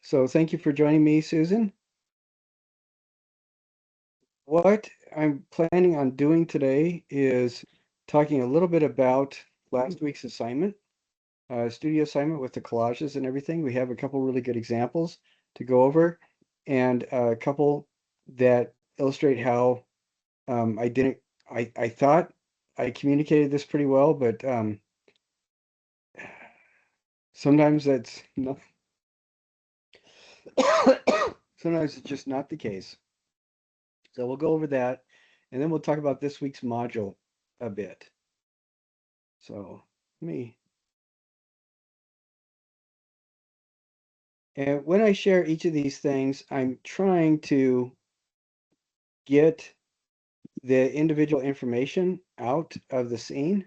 So thank you for joining me, Susan. What I'm planning on doing today is talking a little bit about last week's assignment, studio assignment with the collages and everything. We have a couple really good examples to go over and a couple that illustrate how I didn't, I thought I communicated this pretty well, but sometimes that's not, sometimes it's just not the case. So we'll go over that, and then we'll talk about this week's module a bit. So let me, and when I share each of these things, I'm trying to get the individual information out of the scene.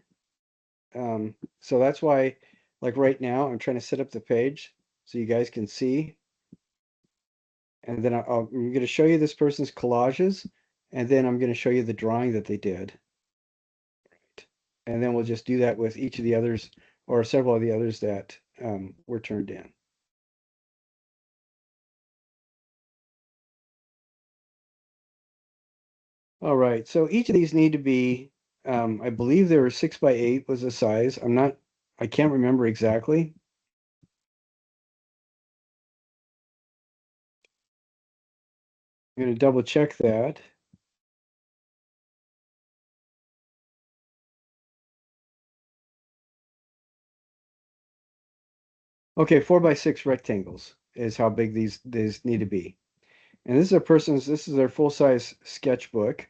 So that's why, like right now, I'm trying to set up the page so you guys can see. And then I'm going to show you this person's collages, and then I'm going to show you the drawing that they did. And then we'll just do that with each of the others or several of the others that were turned in. All right, so each of these need to be, I believe they were 6 by 8 was the size. I can't remember exactly. I'm going to double check that. Okay, 4 by 6 rectangles is how big these need to be. And this is their full-size sketchbook.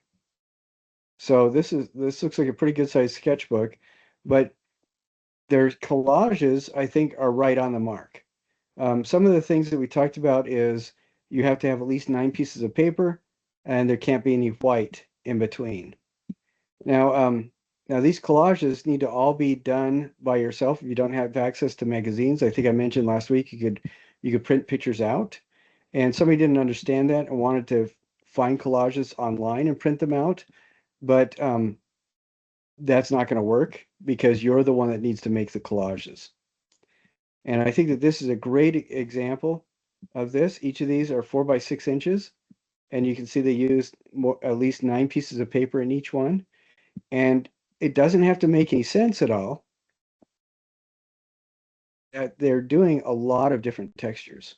So this looks like a pretty good size sketchbook, but their collages, I think, are right on the mark. Some of the things that we talked about is you have to have at least 9 pieces of paper, and there can't be any white in between. Now these collages need to all be done by yourself if you don't have access to magazines. I think I mentioned last week you could print pictures out, and somebody didn't understand that and wanted to find collages online and print them out, but that's not going to work because you're the one that needs to make the collages. And I think that this is a great example of this. Each of these are 4 by 6 inches, and you can see they used at least 9 pieces of paper in each one. And it doesn't have to make any sense at all. That they're doing a lot of different textures.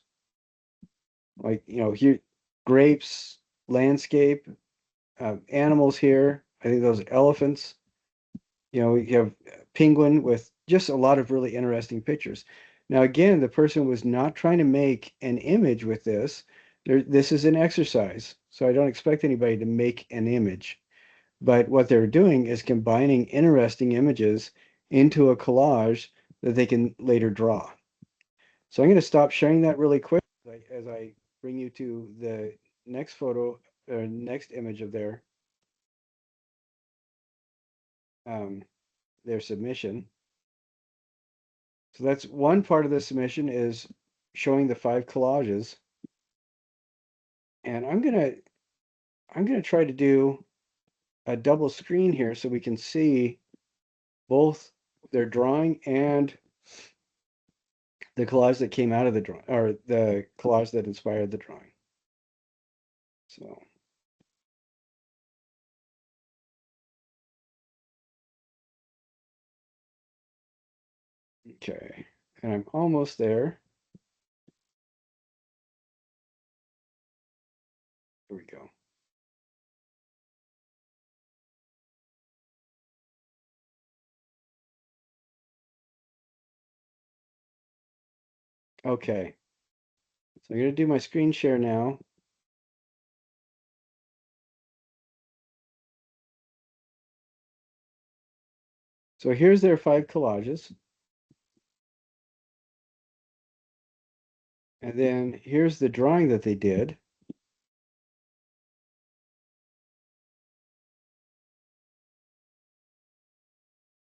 Like, here, grapes, landscape, animals here. I think those elephants. You have penguin with just a lot of really interesting pictures. Now, again, the person was not trying to make an image with this. This is an exercise, so I don't expect anybody to make an image. But what they're doing is combining interesting images into a collage that they can later draw. So I'm going to stop sharing that really quick as I bring you to the next photo or next image of their submission. So that's one part of the submission is showing the 5 collages. And I'm gonna try to do a double screen here so we can see both their drawing and the collage that came out of the drawing, or the collage that inspired the drawing. So okay, and I'm almost there. Here we go. Okay, so I'm gonna do my screen share now. So here's their 5 collages. And then here's the drawing that they did.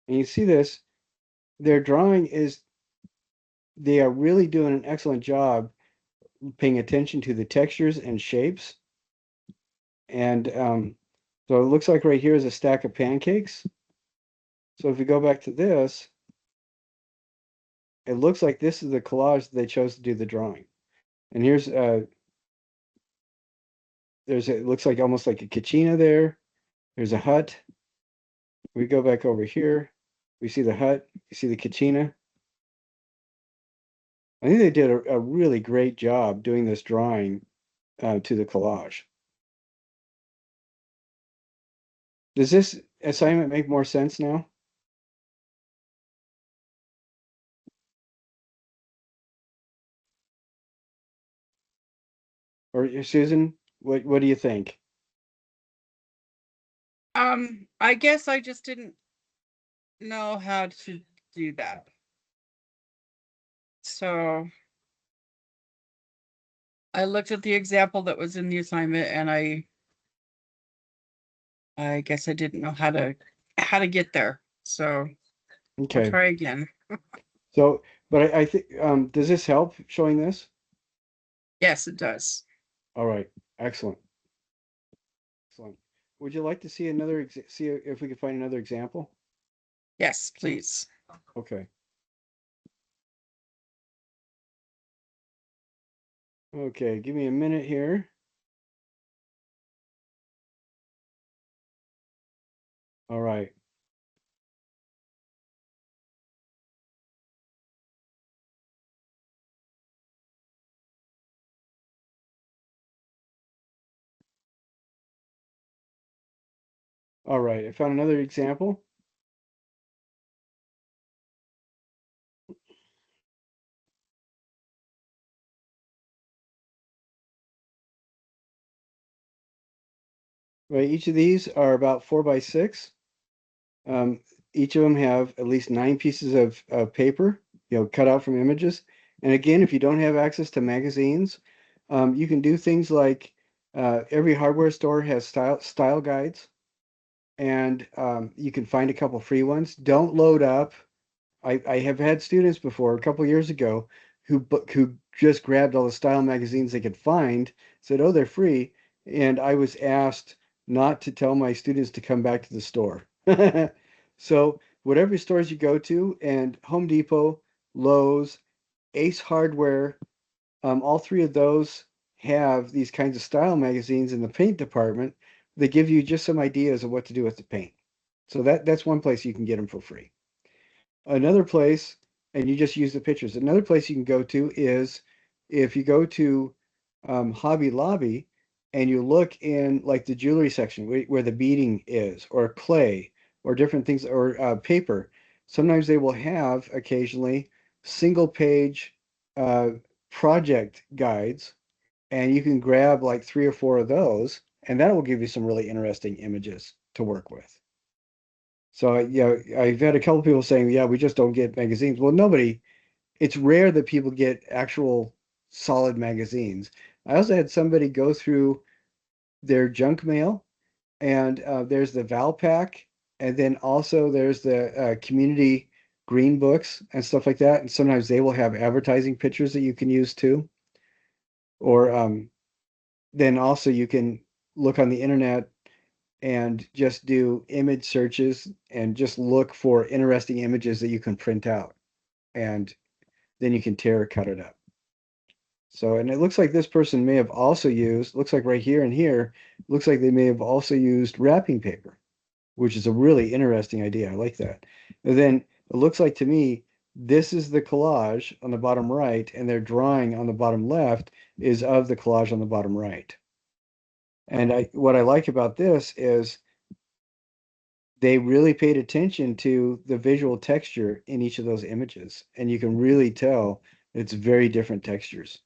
And you see this, their drawing is, they are really doing an excellent job paying attention to the textures and shapes. And so it looks like right here is a stack of pancakes. So if we go back to this, it looks like this is the collage they chose to do the drawing. And here's it looks like almost like a kachina there. There's a hut. We go back over here. We see the hut. You see the kachina. I think they did a really great job doing this drawing to the collage. Does this assignment make more sense now? Or Susan, what do you think? I guess I just didn't know how to do that. So I looked at the example that was in the assignment and I guess I didn't know how to get there. So I'll Okay. try again. So, but I think does this help showing this? Yes, it does. All right. Excellent. Excellent. Would you like to see see if we can find another example? Yes, please. Okay. Okay, give me a minute here. All right. All right. I found another example. Right. Each of these are about 4 by 6. Um, each of them have at least 9 pieces of paper, cut out from images. And again, if you don't have access to magazines, you can do things like every hardware store has style guides, and you can find a couple free ones. Don't load up. I have had students before a couple years ago who just grabbed all the style magazines they could find, said, "Oh, they're free," and I was asked not to tell my students to come back to the store. So whatever stores you go to, and Home Depot, Lowe's, Ace Hardware, all three of those have these kinds of style magazines in the paint department. They give you just some ideas of what to do with the paint. So that's one place you can get them for free. Another place, and you just use the pictures. Another place you can go to is if you go to Hobby Lobby and you look in like the jewelry section where the beading is, or clay, or different things, or paper. Sometimes they will have occasionally single page uh, project guides, and you can grab like 3 or 4 of those, and that will give you some really interesting images to work with. So yeah, I've had a couple people saying, yeah, we just don't get magazines. Well, it's rare that people get actual solid magazines. I also had somebody go through their junk mail, and there's the Val Pack, and then also there's the community green books and stuff like that. And sometimes they will have advertising pictures that you can use too. Or then also you can look on the internet and just do image searches and just look for interesting images that you can print out, and then you can tear or cut it up. So, and it looks like this person may have also used, looks like right here and here, looks like they may have also used wrapping paper, which is a really interesting idea. I like that. And then it looks like to me, this is the collage on the bottom right, and their drawing on the bottom left is of the collage on the bottom right. And what I like about this is they really paid attention to the visual texture in each of those images, and you can really tell it's very different textures.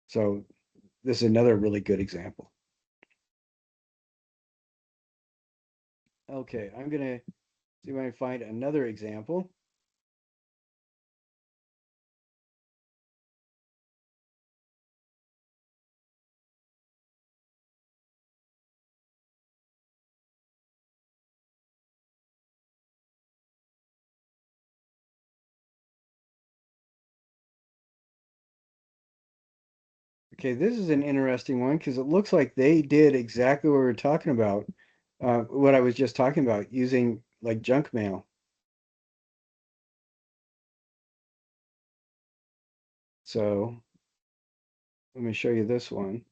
So this is another really good example. Okay, I'm gonna see if I can find another example. Okay, this is an interesting one because it looks like they did exactly what we were talking about, what I was just talking about, using like junk mail. So Let me show you this one.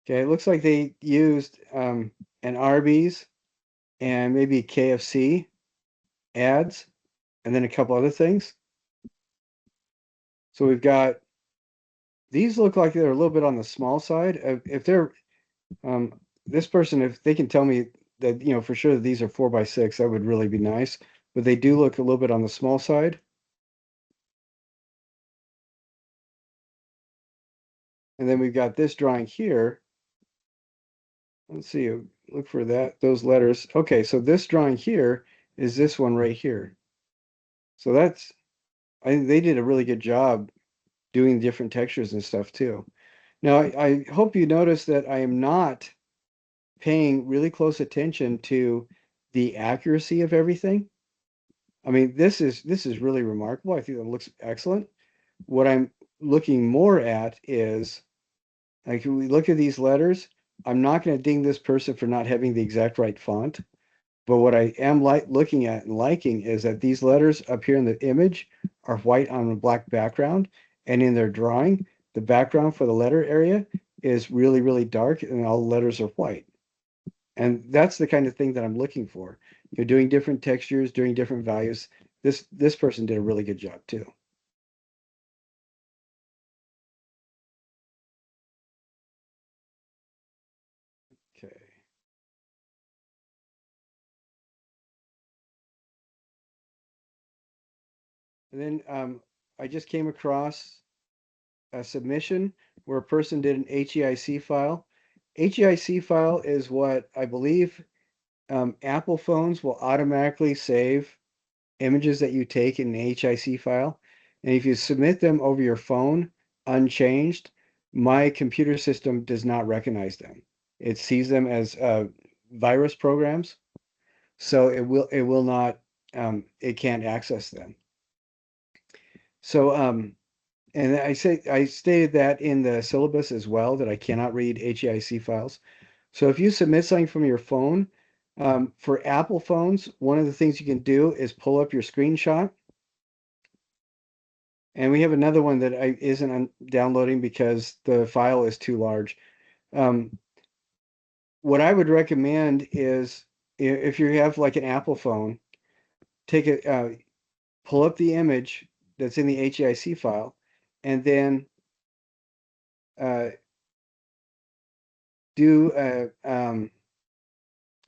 Okay, it looks like they used an Arby's and maybe KFC ads, and then a couple other things. So we've got these look like they're a little bit on the small side. If they're this person, if they can tell me that for sure that these are 4x6, that would really be nice. But they do look a little bit on the small side. And then we've got this drawing here. Let's see, look for those letters. Okay, so this drawing here is this one right here. So they did a really good job doing different textures and stuff too. Now, I hope you notice that I am not paying really close attention to the accuracy of everything. I mean, this is really remarkable. I think that looks excellent. What I'm looking more at is like when we look at these letters, I'm not going to ding this person for not having the exact right font. But what I am looking at and liking is that these letters up here in the image are white on a black background, and in their drawing, the background for the letter area is really, really dark, and all the letters are white. And that's the kind of thing that I'm looking for. You're doing different textures, doing different values. This person did a really good job too. Okay. And then I just came across a submission where a person did an HEIC file. HEIC file is what I believe Apple phones will automatically save images that you take in an HEIC file. And if you submit them over your phone unchanged, my computer system does not recognize them. It sees them as virus programs, so it will not it can't access them. So and I stated that in the syllabus as well, that I cannot read HEIC files. So if you submit something from your phone, for Apple phones, one of the things you can do is pull up your screenshot. And we have another one that isn't downloading because the file is too large. Um, what I would recommend is if you have like an Apple phone, pull up the image that's in the HEIC file, and then uh, do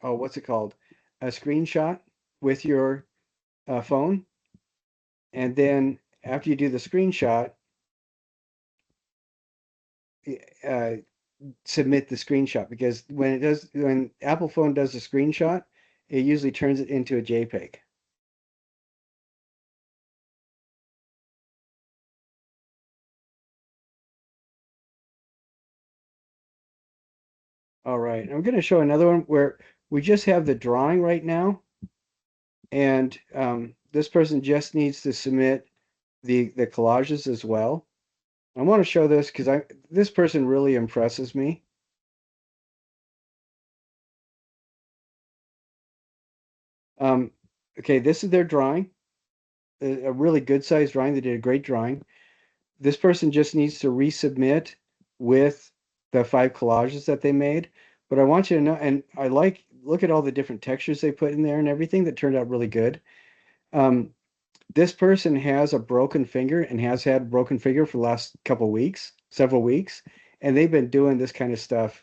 what's it called? A screenshot with your phone, and then after you do the screenshot, uh, submit the screenshot, because when Apple phone does a screenshot, it usually turns it into a JPEG. All right, I'm going to show another one where we just have the drawing right now, and this person just needs to submit the collages as well. I want to show this because this person really impresses me. Um, okay, this is their drawing, a really good sized drawing. They did a great drawing. This person just needs to resubmit with the 5 collages that they made. But I want you to know, and look at all the different textures they put in there and everything that turned out really good. This person has a broken finger and has had a broken finger for the last several weeks, and they've been doing this kind of stuff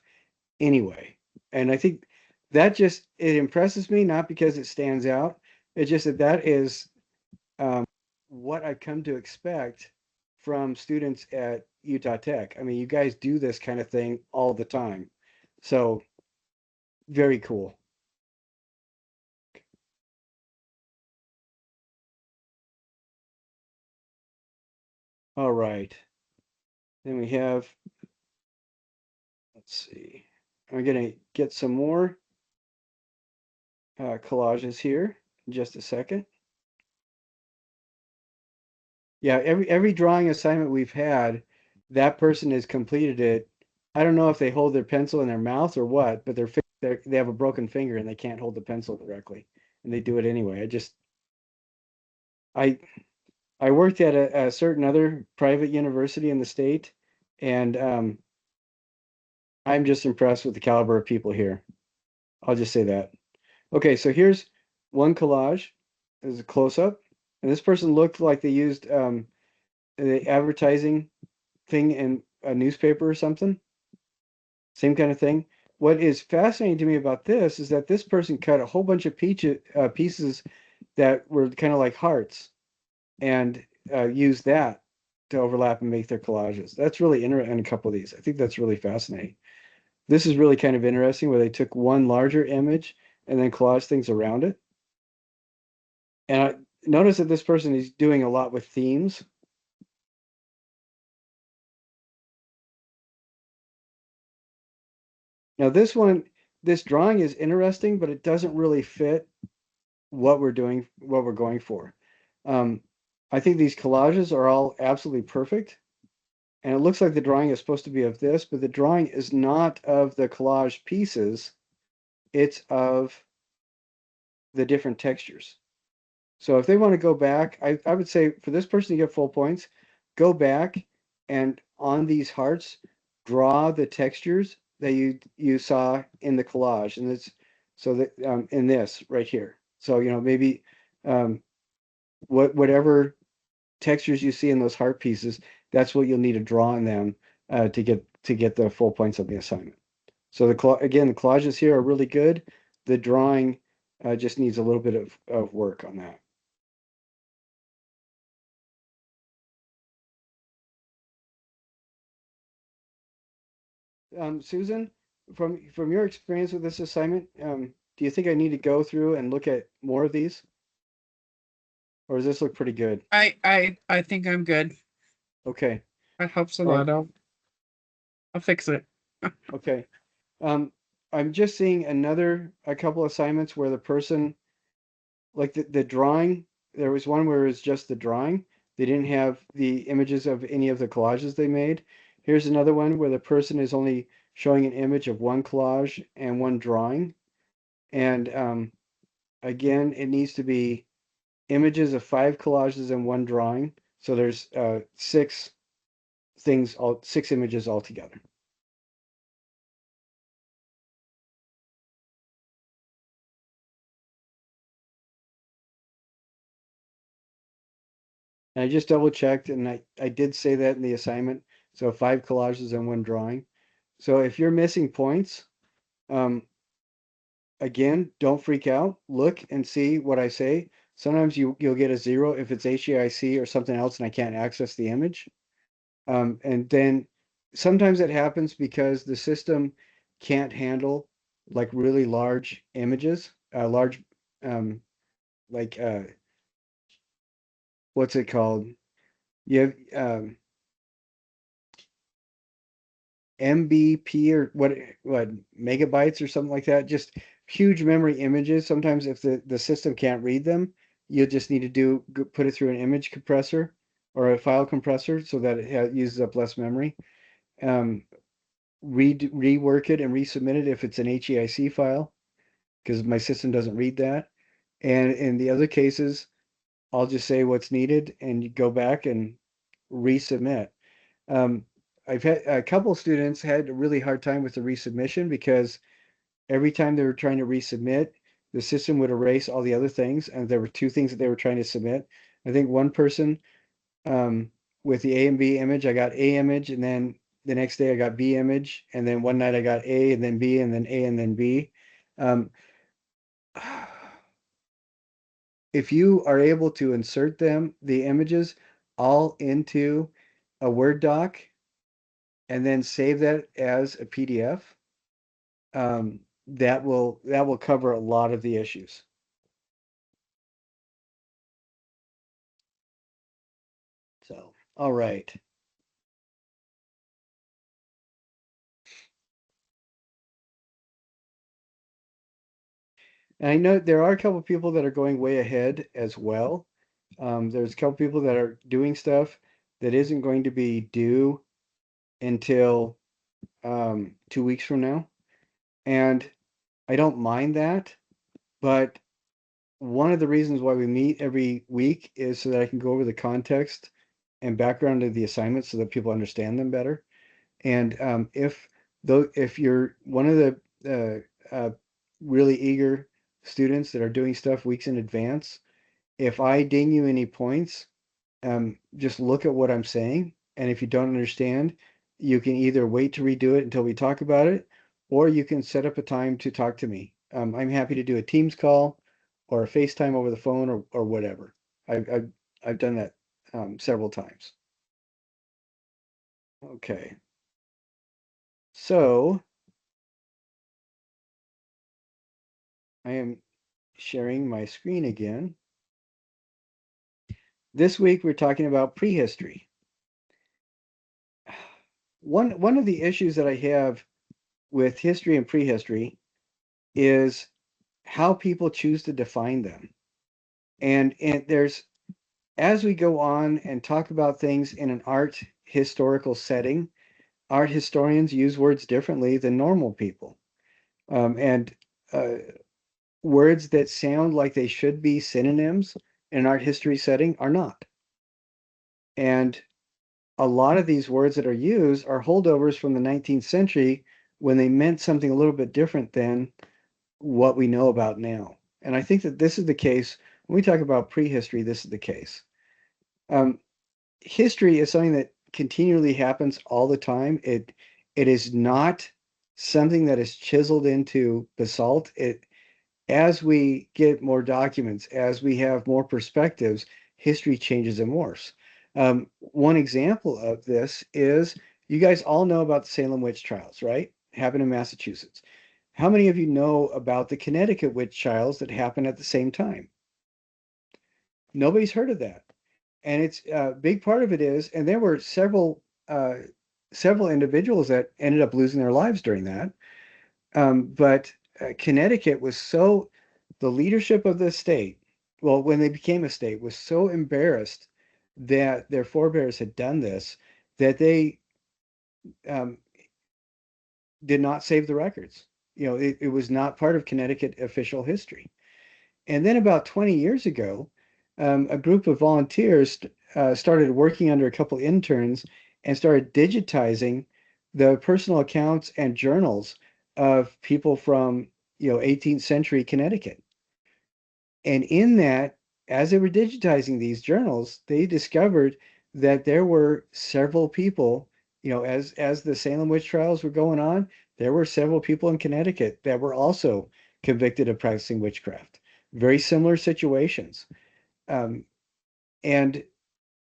anyway. And I think it impresses me, not because it stands out. It's just that is what I've come to expect from students at Utah Tech. I mean, you guys do this kind of thing all the time. So very cool. All right. Then we have, let's see, I'm going to get some more collages here in just a second. Yeah, every drawing assignment we've had, that person has completed it. I don't know if they hold their pencil in their mouth or what, but they have a broken finger and they can't hold the pencil correctly. and they do it anyway. I I worked at a certain other private university in the state, and I'm just impressed with the caliber of people here. I'll just say that. Okay, so here's one collage. There's a close up, and this person looked like they used the advertising thing in a newspaper or something. Same kind of thing. What is fascinating to me about this is that this person cut a whole bunch of pieces that were kind of like hearts and used that to overlap and make their collages. That's really interesting in a couple of these. I think that's really fascinating. This is really kind of interesting where they took one larger image and then collaged things around it. And I notice that this person is doing a lot with themes. Now this drawing is interesting, but it doesn't really fit what we're doing, what we're going for. Um, I think these collages are all absolutely perfect. And it looks like the drawing is supposed to be of this, but the drawing is not of the collage pieces. It's of the different textures. So if they want to go back, I would say for this person to get full points, go back and on these hearts, draw the textures that you saw in the collage. And it's so that in this right here. So, maybe um, whatever textures you see in those heart pieces, that's what you'll need to draw on them to get the full points of the assignment. So again, the collages here are really good. The drawing just needs a little bit of work on that. Susan, from your experience with this assignment, do you think I need to go through and look at more of these, or does this look pretty good? I think I'm good. Okay. That helps a All right. lot. I'll fix it. Okay. Um, I'm just seeing a couple assignments where the person, like the drawing, there was one where it was just the drawing. They didn't have the images of any of the collages they made. Here's another one where the person is only showing an image of one collage and one drawing. And again, it needs to be images of 5 collages and one drawing. So there's 6 images altogether. And I just double checked, and I did say that in the assignment. So 5 collages and one drawing. So if you're missing points, um, again, don't freak out. Look and see what I say. Sometimes you'll get a 0 if it's HEIC or something else and I can't access the image. And then sometimes it happens because the system can't handle like really large images, large, um, like what's it called? You have MBP or what megabytes or something like that. Just huge memory images. Sometimes if the system can't read them, you just need to put it through an image compressor or a file compressor so that it uses up less memory. Um, rework it and resubmit it if it's an HEIC file because my system doesn't read that. And in the other cases, I'll just say what's needed and you go back and resubmit. Um, I've had a couple students had a really hard time with the resubmission because every time they were trying to resubmit, the system would erase all the other things, and there were 2 things that they were trying to submit. I think one person with the A and B image, I got A image, and then the next day I got B image, and then one night I got A and then B and then A and then B. Um, if you are able to insert the images all into a Word doc and then save that as a PDF, that will cover a lot of the issues. So, all right. And I know there are a couple people that are going way ahead as well. There's a couple people that are doing stuff that isn't going to be due until 2 weeks from now. And I don't mind that, but one of the reasons why we meet every week is so that I can go over the context and background of the assignments so that people understand them better. And if you're one of the really eager students that are doing stuff weeks in advance, if I ding you any points, just look at what I'm saying. And if you don't understand, you can either wait to redo it until we talk about it, or you can set up a time to talk to me. I'm happy to do a Teams call or a FaceTime over the phone or whatever. I've done that several times. Okay. So I am sharing my screen again. This week we're talking about prehistory. One of the issues that I have with history and prehistory is how people choose to define them. And there's, as we go on and talk about things in an art historical setting, art historians use words differently than normal people. And words that sound like they should be synonyms in an art history setting are not. And a lot of these words that are used are holdovers from the 19th century when they meant something a little bit different than what we know about now. And I think that this is the case when we talk about prehistory. This is the case. Um, History is something that continually happens all the time. It is not something that is chiseled into basalt. It As we get more documents, as we have more perspectives, history changes and morphs. One example of this is you guys all know about the Salem witch trials, right? Happened in Massachusetts. How many of you know about the Connecticut witch trials that happened at the same time? Nobody's heard of that. And it's a big part of it is, and there were several individuals that ended up losing their lives during that. But Connecticut was so, the leadership of the state, well, when they became a state, was so embarrassed that their forebears had done this that they um, did not save the records. It was not part of Connecticut official history. And then about 20 years ago, a group of volunteers started working under a couple interns and started digitizing the personal accounts and journals of people from 18th century Connecticut. And in that, as they were digitizing these journals, they discovered that there were several people, as the Salem witch trials were going on, there were several people in Connecticut that were also convicted of practicing witchcraft. Very similar situations. Um, and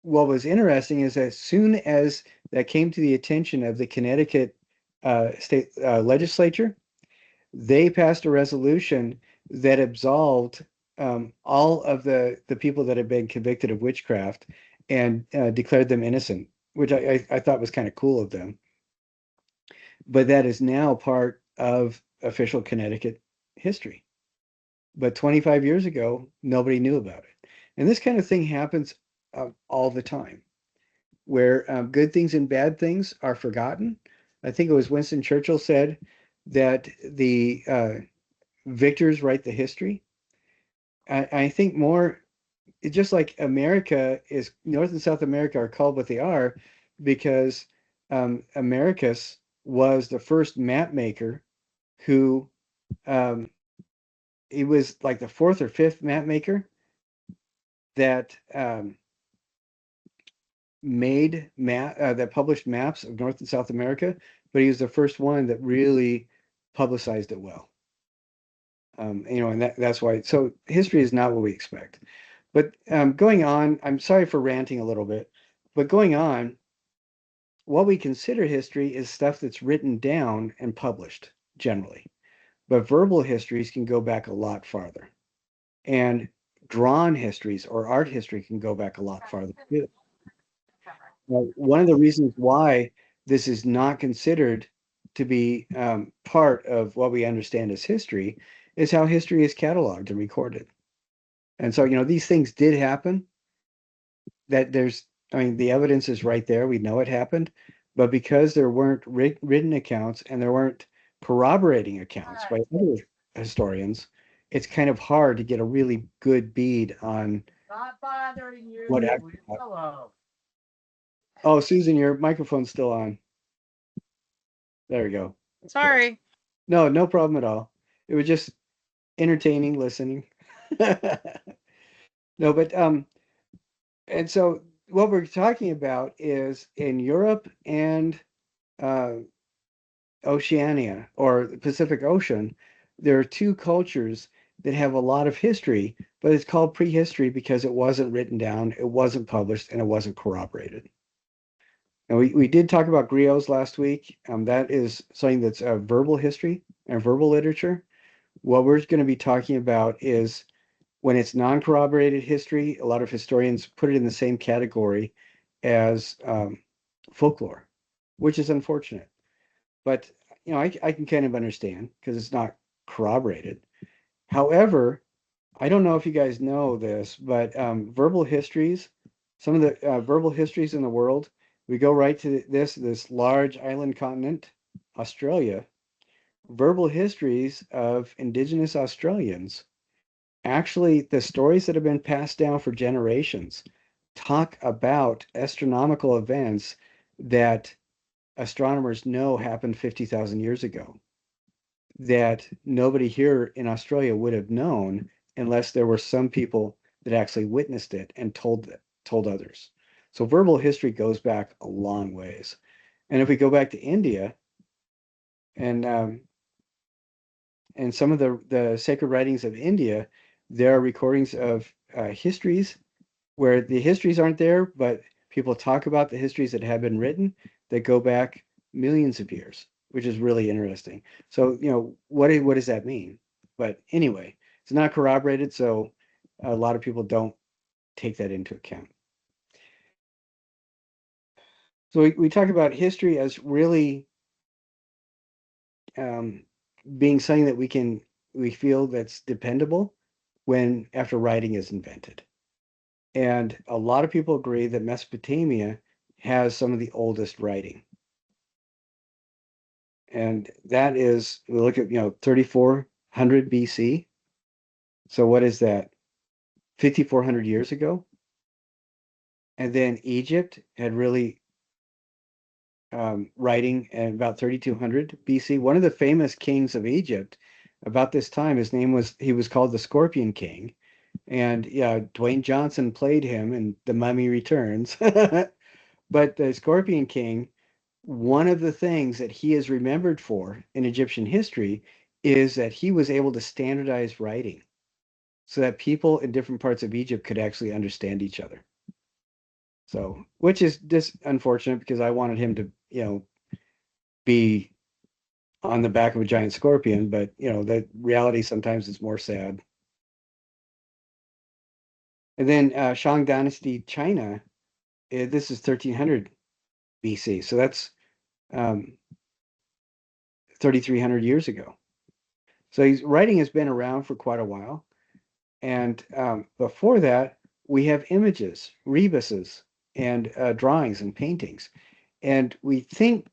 what was interesting is as soon as that came to the attention of the Connecticut state legislature, they passed a resolution that absolved all of the people that had been convicted of witchcraft and declared them innocent, which I thought was kind of cool of them. But that is now part of official Connecticut history. But 25 years ago, nobody knew about it. And this kind of thing happens all the time, where good things and bad things are forgotten. I think it was Winston Churchill said that the victors write the history. I think more, it's just like America is, North and South America are called what they are because Americus was the first map maker who, um, he was like the fourth or fifth map maker that that published maps of North and South America, but he was the first one that really publicized it well. And that's why. So history is not what we expect. But going on, I'm sorry for ranting a little bit, but going on, what we consider history is stuff that's written down and published generally. But verbal histories can go back a lot farther. And drawn histories or art history can go back a lot farther too. Well, one of the reasons why this is not considered to be part of what we understand as history is how history is cataloged and recorded. And so, these things did happen. I mean, the evidence is right there. We know it happened. But because there weren't written accounts and there weren't corroborating accounts by other historians, it's kind of hard to get a really good bead on Not bothering what you. actually. Hello. Oh, Susan, your microphone's still on. There we go. Okay. Sorry. No, no problem at all. It was just entertaining listening. No, but and so what we're talking about is in Europe and uh, Oceania or the Pacific Ocean, there are two cultures that have a lot of history, but it's called prehistory because it wasn't written down, it wasn't published, and it wasn't corroborated. And we did talk about griots last week. That is something that's verbal history and verbal literature. What we're going to be talking about is when it's non-corroborated history, a lot of historians put it in the same category as folklore, which is unfortunate. But I can kind of understand because it's not corroborated. However, I don't know if you guys know this, but verbal histories, some of the verbal histories in the world, we go right to this large island continent, Australia. Verbal histories of indigenous Australians, actually, the stories that have been passed down for generations talk about astronomical events that astronomers know happened 50,000 years ago that nobody here in Australia would have known unless there were some people that actually witnessed it and told others. So verbal history goes back a long ways. And if we go back to India and some of the sacred writings of India, there are recordings of histories where the histories aren't there, but people talk about the histories that have been written that go back millions of years, which is really interesting. So, what does that mean? But anyway, it's not corroborated, so a lot of people don't take that into account. So we talk about history as really um, being something that we feel that's dependable when after writing is invented. And a lot of people agree that Mesopotamia has some of the oldest writing. And that is, we look at, 3,400 BC. So what is that? 5,400 years ago. And then Egypt had really writing at about 3,200 BC. One of the famous kings of Egypt about this time, he was called the Scorpion King. And yeah, Dwayne Johnson played him in The Mummy Returns. But the Scorpion King, one of the things that he is remembered for in Egyptian history is that he was able to standardize writing so that people in different parts of Egypt could actually understand each other. So, which is just unfortunate because I wanted him to, be on the back of a giant scorpion, but the reality sometimes is more sad. And then Shang Dynasty China, this is 1300 BC, so that's um, 3,300 years ago. So writing has been around for quite a while. And before that, we have images, rebuses, and drawings and paintings. And we think,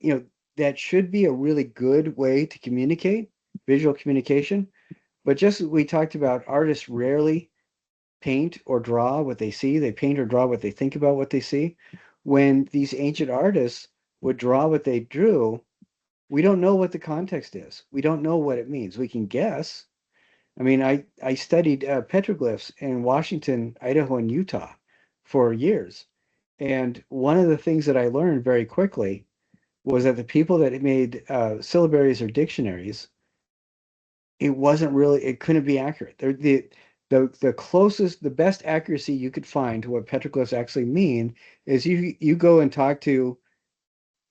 that should be a really good way to communicate, visual communication. But just as we talked about, artists rarely paint or draw what they see. They paint or draw what they think about what they see. When these ancient artists would draw what they drew, we don't know what the context is. We don't know what it means. We can guess. I mean, I studied petroglyphs in Washington, Idaho, and Utah for years. And one of the things that I learned very quickly was that the people that made syllabaries or dictionaries, it couldn't be accurate. The closest, the best accuracy you could find to what petroglyphs actually mean is you go and talk to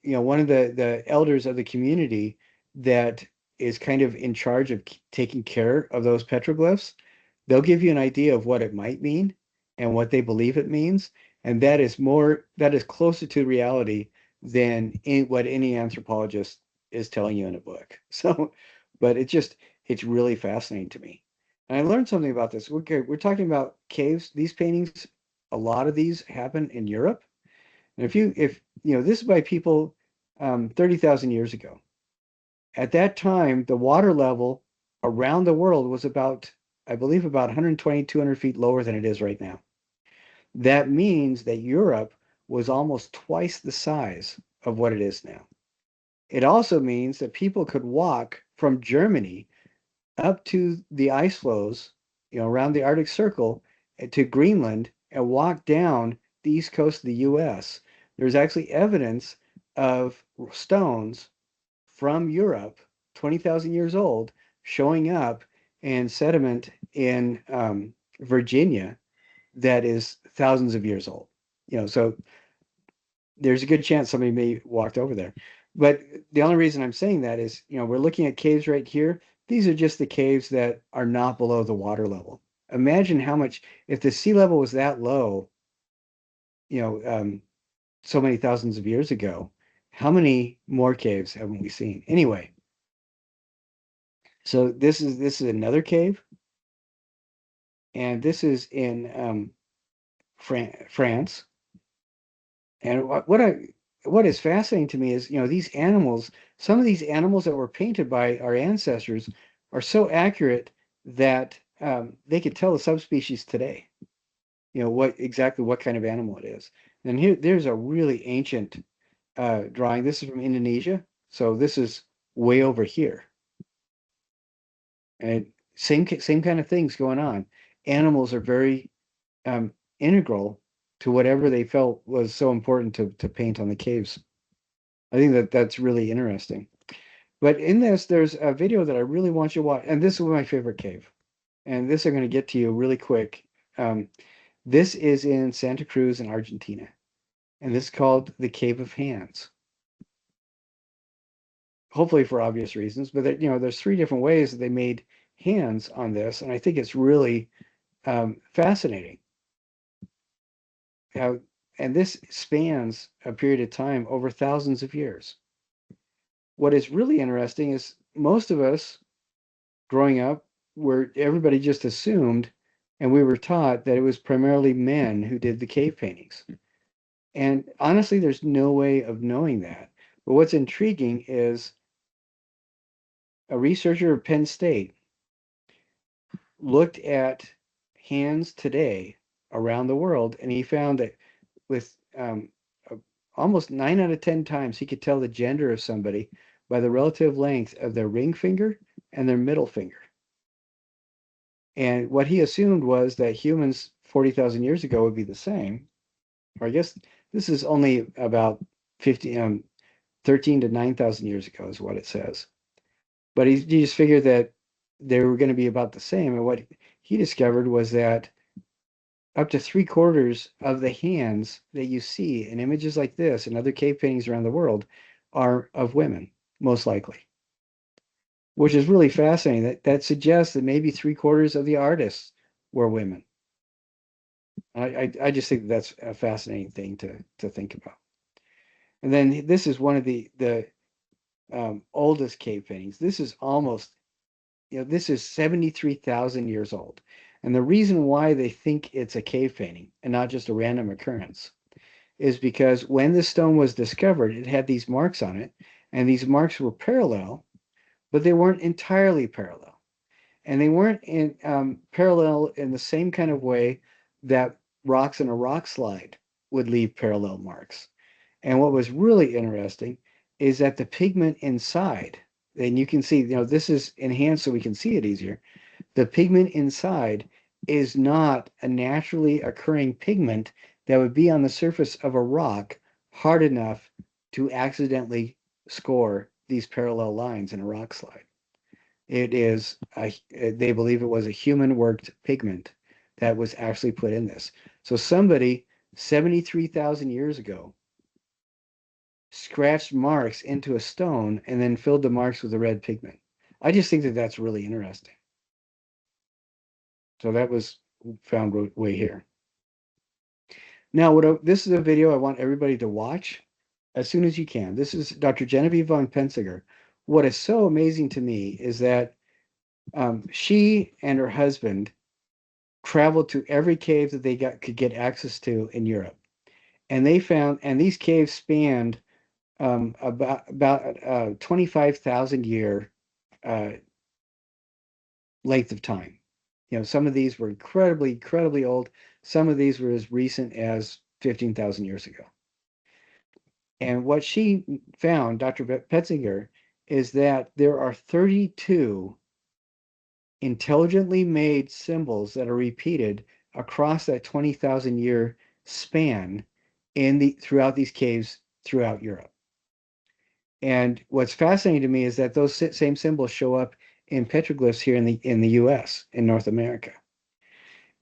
one of the elders of the community that is kind of in charge of taking care of those petroglyphs. They'll give you an idea of what it might mean and what they believe it means, and that is closer to reality than what any anthropologist is telling you in a book. So, but it's really fascinating to me. And I learned something about this. We're talking about caves. These paintings, a lot of these happen in Europe. And if this is by people 30,000 years ago. At that time, the water level around the world was about I believe, about 120, 200 feet lower than it is right now. That means that Europe was almost twice the size of what it is now. It also means that people could walk from Germany up to the ice floes, around the Arctic Circle to Greenland and walk down the east coast of the US. There's actually evidence of stones from Europe, 20,000 years old, showing up in sediment in Virginia that is thousands of years old. So there's a good chance somebody may walked over there. But the only reason I'm saying that is, we're looking at caves right here. These are just the caves that are not below the water level. Imagine how much, if the sea level was that low, you know, um, so many thousands of years ago, how many more caves haven't we seen? Anyway, so this is another cave, and this is in France. And what is fascinating to me is, these animals, some of these animals that were painted by our ancestors are so accurate that they could tell the subspecies today, what kind of animal it is. And there's a really ancient drawing. This is from Indonesia, so this is way over here. And same kind of things going on. Animals are very integral to whatever they felt was so important to paint on the caves. I think that's really interesting. But in this, there's a video that I really want you to watch, and this is my favorite cave. And this I'm going to get to you really quick. This is in Santa Cruz in Argentina, and this is called the Cave of Hands. Hopefully for obvious reasons, but there's three different ways that they made hands on this, and I think it's really fascinating. How, and this spans a period of time over thousands of years. What is really interesting is most of us growing up, where everybody just assumed, and we were taught that it was primarily men who did the cave paintings. And honestly, there's no way of knowing that. But what's intriguing is a researcher at Penn State looked at hands today around the world, and he found that with almost 9 out of 10 times, he could tell the gender of somebody by the relative length of their ring finger and their middle finger. And what he assumed was that humans 40,000 years ago would be the same. Or I guess this is only about 13 to 9,000 years ago is what it says. But he just figured that they were going to be about the same. And what he discovered was that up to 3/4 of the hands that you see in images like this and other cave paintings around the world are of women, most likely. Which is really fascinating. That suggests that maybe 3/4 of the artists were women. I just think that's a fascinating thing to think about. And then this is one of the oldest cave paintings. This is almost, this is 73,000 years old. And the reason why they think it's a cave painting and not just a random occurrence is because when the stone was discovered, it had these marks on it, and these marks were parallel, but they weren't entirely parallel. And they weren't in parallel in the same kind of way that rocks in a rock slide would leave parallel marks. And what was really interesting is that the pigment inside, and you can see, this is enhanced so we can see it easier. The pigment inside is not a naturally occurring pigment that would be on the surface of a rock hard enough to accidentally score these parallel lines in a rock slide. It is, they believe it was a human worked pigment that was actually put in this. So somebody 73,000 years ago scratched marks into a stone and then filled the marks with a red pigment. I just think that that's really interesting. So that was found way here. Now, this is a video I want everybody to watch as soon as you can. This is Dr. Genevieve von Penzinger. What is so amazing to me is that she and her husband traveled to every cave that they could get access to in Europe, and they found, and these caves spanned about 25,000 year length of time. some of these were incredibly old. Some of these were as recent as 15,000 years ago. And what she found, Dr. Penzinger, is that there are 32 intelligently made symbols that are repeated across that 20,000 year span throughout these caves throughout Europe. And what's fascinating to me is that those same symbols show up in petroglyphs here in the US, in North America.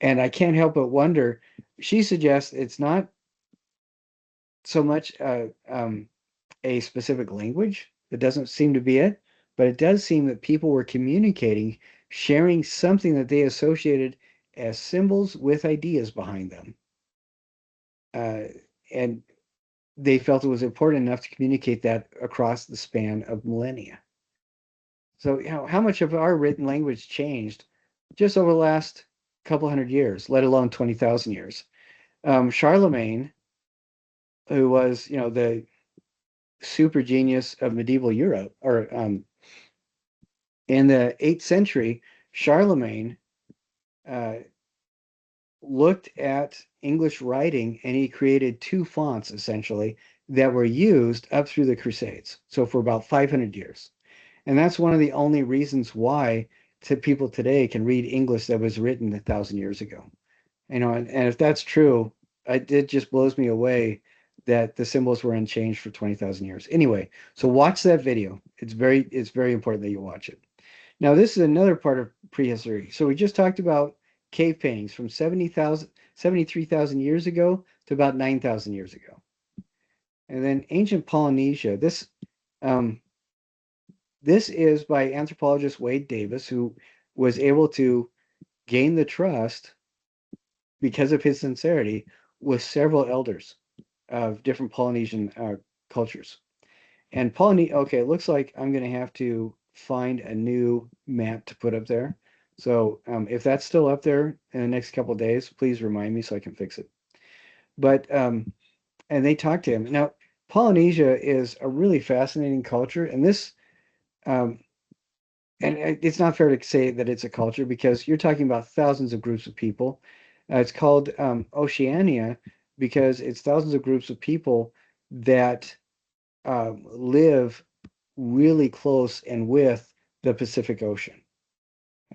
And I can't help but wonder, she suggests it's not so much a specific language. It doesn't seem to be it, but it does seem that people were communicating, sharing something that they associated as symbols with ideas behind them. And they felt it was important enough to communicate that across the span of millennia. So, how much of our written language changed just over the last couple hundred years, let alone 20,000 years? Charlemagne, who was, the super genius of medieval Europe, or in the 8th century, Charlemagne looked at English writing and he created two fonts essentially that were used up through the Crusades. So for about 500 years. And that's one of the only reasons why people today can read English that was written 1,000 years ago. And if that's true, it just blows me away that the symbols were unchanged for 20,000 years. Anyway, so watch that video. It's very important that you watch it. Now, this is another part of prehistory. So we just talked about cave paintings from 73,000 years ago to about 9,000 years ago. And then ancient Polynesia. This is by anthropologist Wade Davis, who was able to gain the trust because of his sincerity with several elders of different Polynesian cultures. And okay, it looks like I'm going to have to find a new map to put up there. So if that's still up there in the next couple of days, please remind me so I can fix it. But and they talked to him. Now, Polynesia is a really fascinating culture, and and it's not fair to say that it's a culture because you're talking about thousands of groups of people. It's called Oceania because it's thousands of groups of people that live really close and with the Pacific Ocean.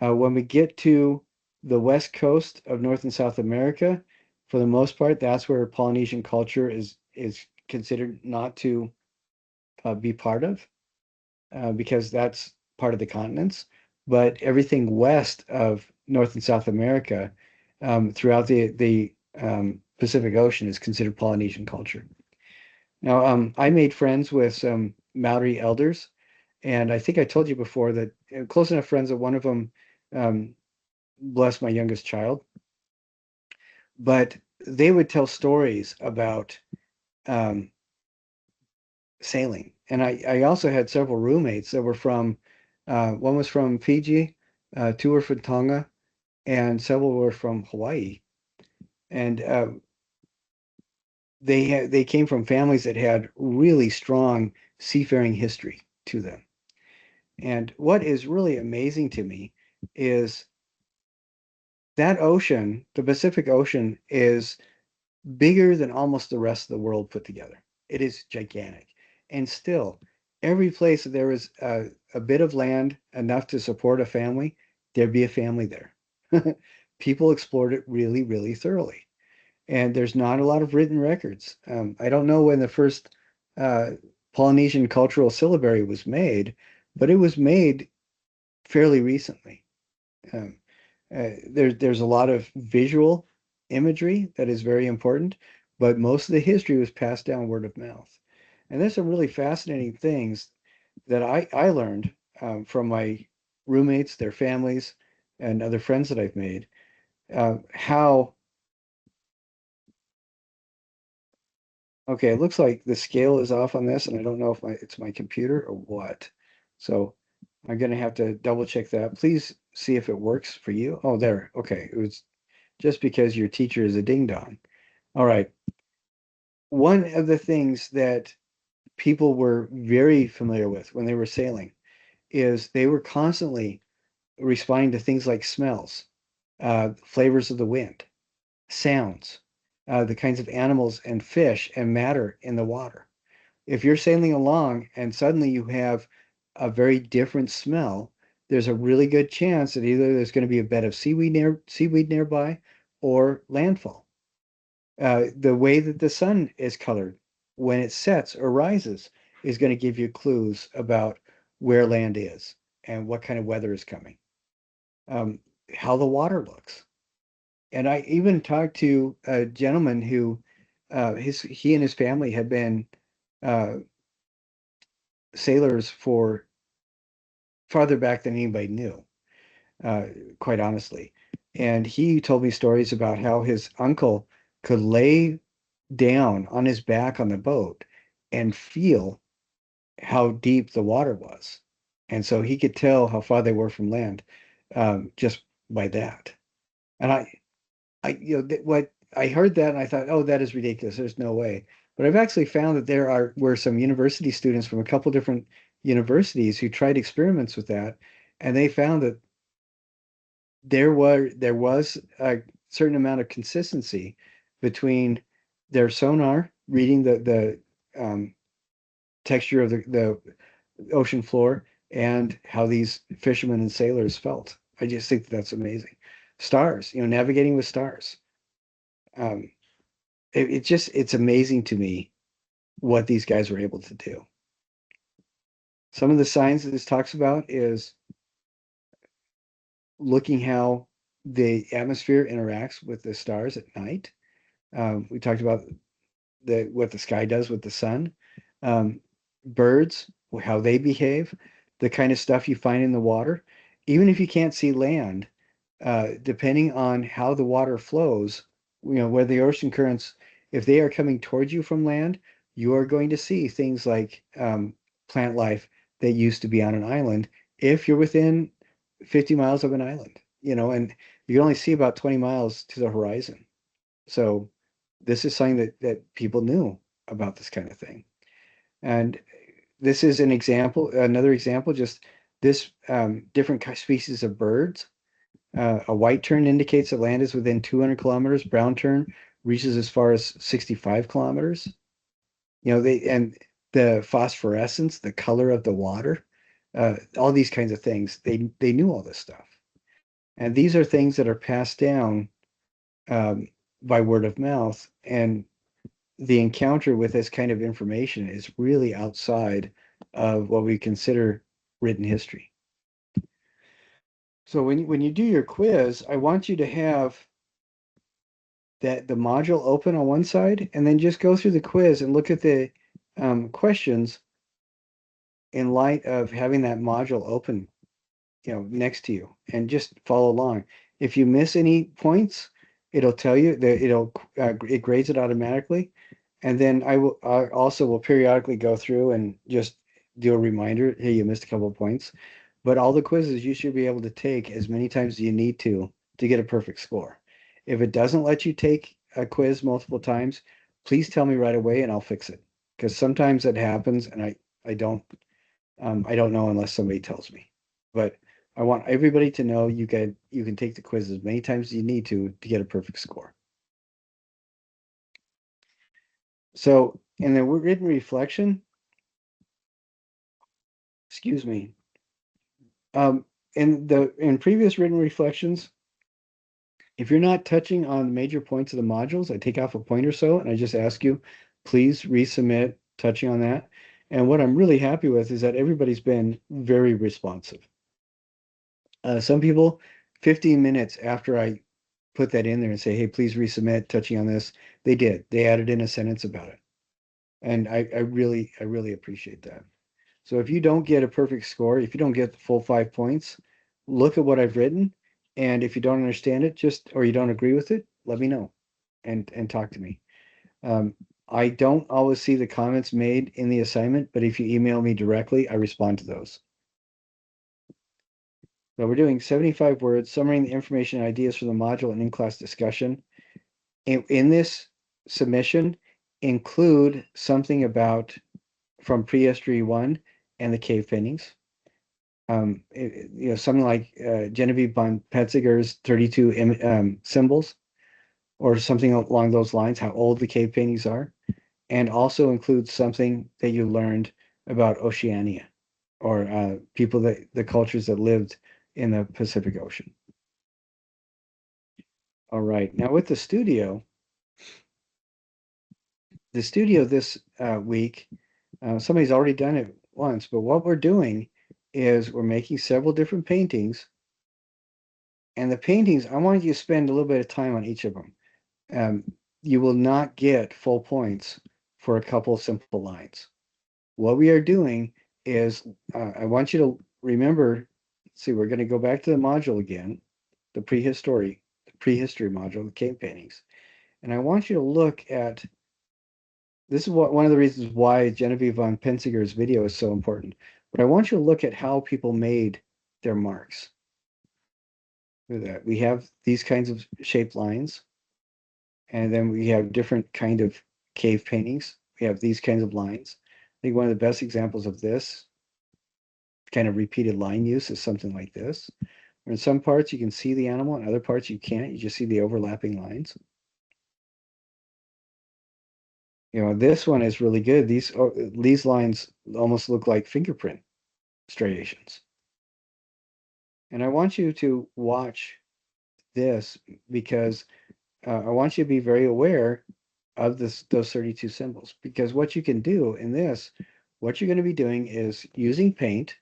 When we get to the west coast of North and South America, for the most part, that's where Polynesian culture is considered not to be part of, because that's part of the continents. But everything west of North and South America, throughout the Pacific Ocean, is considered Polynesian culture. Now, I made friends with some Maori elders, and I think I told you before that close enough friends that one of them blessed my youngest child. But they would tell stories about um, sailing. And I also had several roommates that were one was from Fiji, two were from Tonga, and several were from Hawaii. And they came from families that had really strong seafaring history to them. And what is really amazing to me is that ocean, the Pacific Ocean, is bigger than almost the rest of the world put together. It is gigantic. And still, every place that there is a bit of land enough to support a family, there'd be a family there. People explored it really thoroughly. And there's not a lot of written records. I don't know when the first uh, Polynesian cultural syllabary was made, but it was made fairly recently. Um, there's a lot of visual imagery that is very important, but most of the history was passed down word of mouth. And there's some really fascinating things that I learned from my roommates, their families, and other friends that I've made. How Okay, it looks like the scale is off on this, and I don't know if it's my computer or what. So I'm gonna have to double check that. Please see if it works for you. Oh, there. Okay, it was just because your teacher is a ding dong. All right. One of the things that people were very familiar with when they were sailing is they were constantly responding to things like smells. flavors of the wind, sounds, the kinds of animals and fish and matter in the water. If you're sailing along and suddenly you have a very different smell, there's a really good chance that either there's going to be a bed of seaweed nearby or landfall. The way that the sun is colored when it sets or rises is going to give you clues about where land is and what kind of weather is coming, um, how the water looks. And I even talked to a gentleman who he and his family had been uh, sailors for farther back than anybody knew, uh, quite honestly. And he told me stories about how his uncle could lay down on his back on the boat and feel how deep the water was. And so he could tell how far they were from land, just by that. And what I heard that and I thought, oh, that is ridiculous. There's no way. But I've actually found that were some university students from a couple different universities who tried experiments with that, and they found that there was a certain amount of consistency between their sonar reading the texture of the ocean floor and how these fishermen and sailors felt. I just think that's amazing. Stars, navigating with stars. Um, it's amazing to me what these guys were able to do. Some of the signs that this talks about is looking how the atmosphere interacts with the stars at night. We talked about what the sky does with the sun. Um, Birds, how they behave, the kind of stuff you find in the water. Even if you can't see land, depending on how the water flows, where the ocean currents, if they are coming towards you from land, you are going to see things like plant life that used to be on an island if you're within 50 miles of an island, and you can only see about 20 miles to the horizon. So this is something that people knew about this kind of thing. And this is another example, just this different species of birds. A white tern indicates that land is within 200 kilometers. Brown tern reaches as far as 65 kilometers. And the phosphorescence, the color of the water, all these kinds of things. They knew all this stuff, and these are things that are passed down um, by word of mouth. And the encounter with this kind of information is really outside of what we consider written history. So when you do your quiz, I want you to have the module open on one side, and then just go through the quiz and look at the questions in light of having that module open, next to you, and just follow along. If you miss any points, it'll tell you that it grades it automatically, and then I also will periodically go through and just do a reminder, hey, you missed a couple of points. But all the quizzes you should be able to take as many times as you need to get a perfect score. If it doesn't let you take a quiz multiple times, please tell me right away and I'll fix it. Because sometimes it happens and I don't I don't know unless somebody tells me. But I want everybody to know you can take the quiz as many times as you need to get a perfect score. So in the written reflection, excuse me, um, in previous written reflections, if you're not touching on the major points of the modules, I take off a point or so and I just ask you, please resubmit touching on that. And what I'm really happy with is that everybody's been very responsive. Some people, 15 minutes after I put that in there and say, hey, please resubmit touching on this, they did. They added in a sentence about it. And I really appreciate that. So if you don't get a perfect score, if you don't get the full 5 points, look at what I've written. And if you don't understand it, or you don't agree with it, let me know and talk to me. I don't always see the comments made in the assignment, but if you email me directly, I respond to those. So we're doing 75 words, summarizing the information and ideas for the module and in-class discussion. In this submission, include something about from prehistory 1 and the cave paintings. something like Genevieve von Petzinger's 32 symbols, or something along those lines, how old the cave paintings are, and also includes something that you learned about Oceania, or people the cultures that lived in the Pacific Ocean. All right, now with the studio this week, somebody's already done it once, but what we're doing is we're making several different paintings. And the paintings, I want you to spend a little bit of time on each of them. You will not get full points for a couple simple lines. What we are doing is, I want you to remember, see, we're going to go back to the module again, the prehistory module, the cave paintings. And I want you to look at, this is one of the reasons why Genevieve von Penzinger's video is so important. But I want you to look at how people made their marks. Look at that. We have these kinds of shaped lines, and then we have different kind of cave paintings. We have these kinds of lines. I think one of the best examples of this kind of repeated line use is something like this. Where in some parts you can see the animal, in other parts you can't. You just see the overlapping lines. This one is really good. These lines almost look like fingerprint striations. And I want you to watch this because I want you to be very aware of those 32 symbols, because what you can do in this, what you're going to be doing is using paint.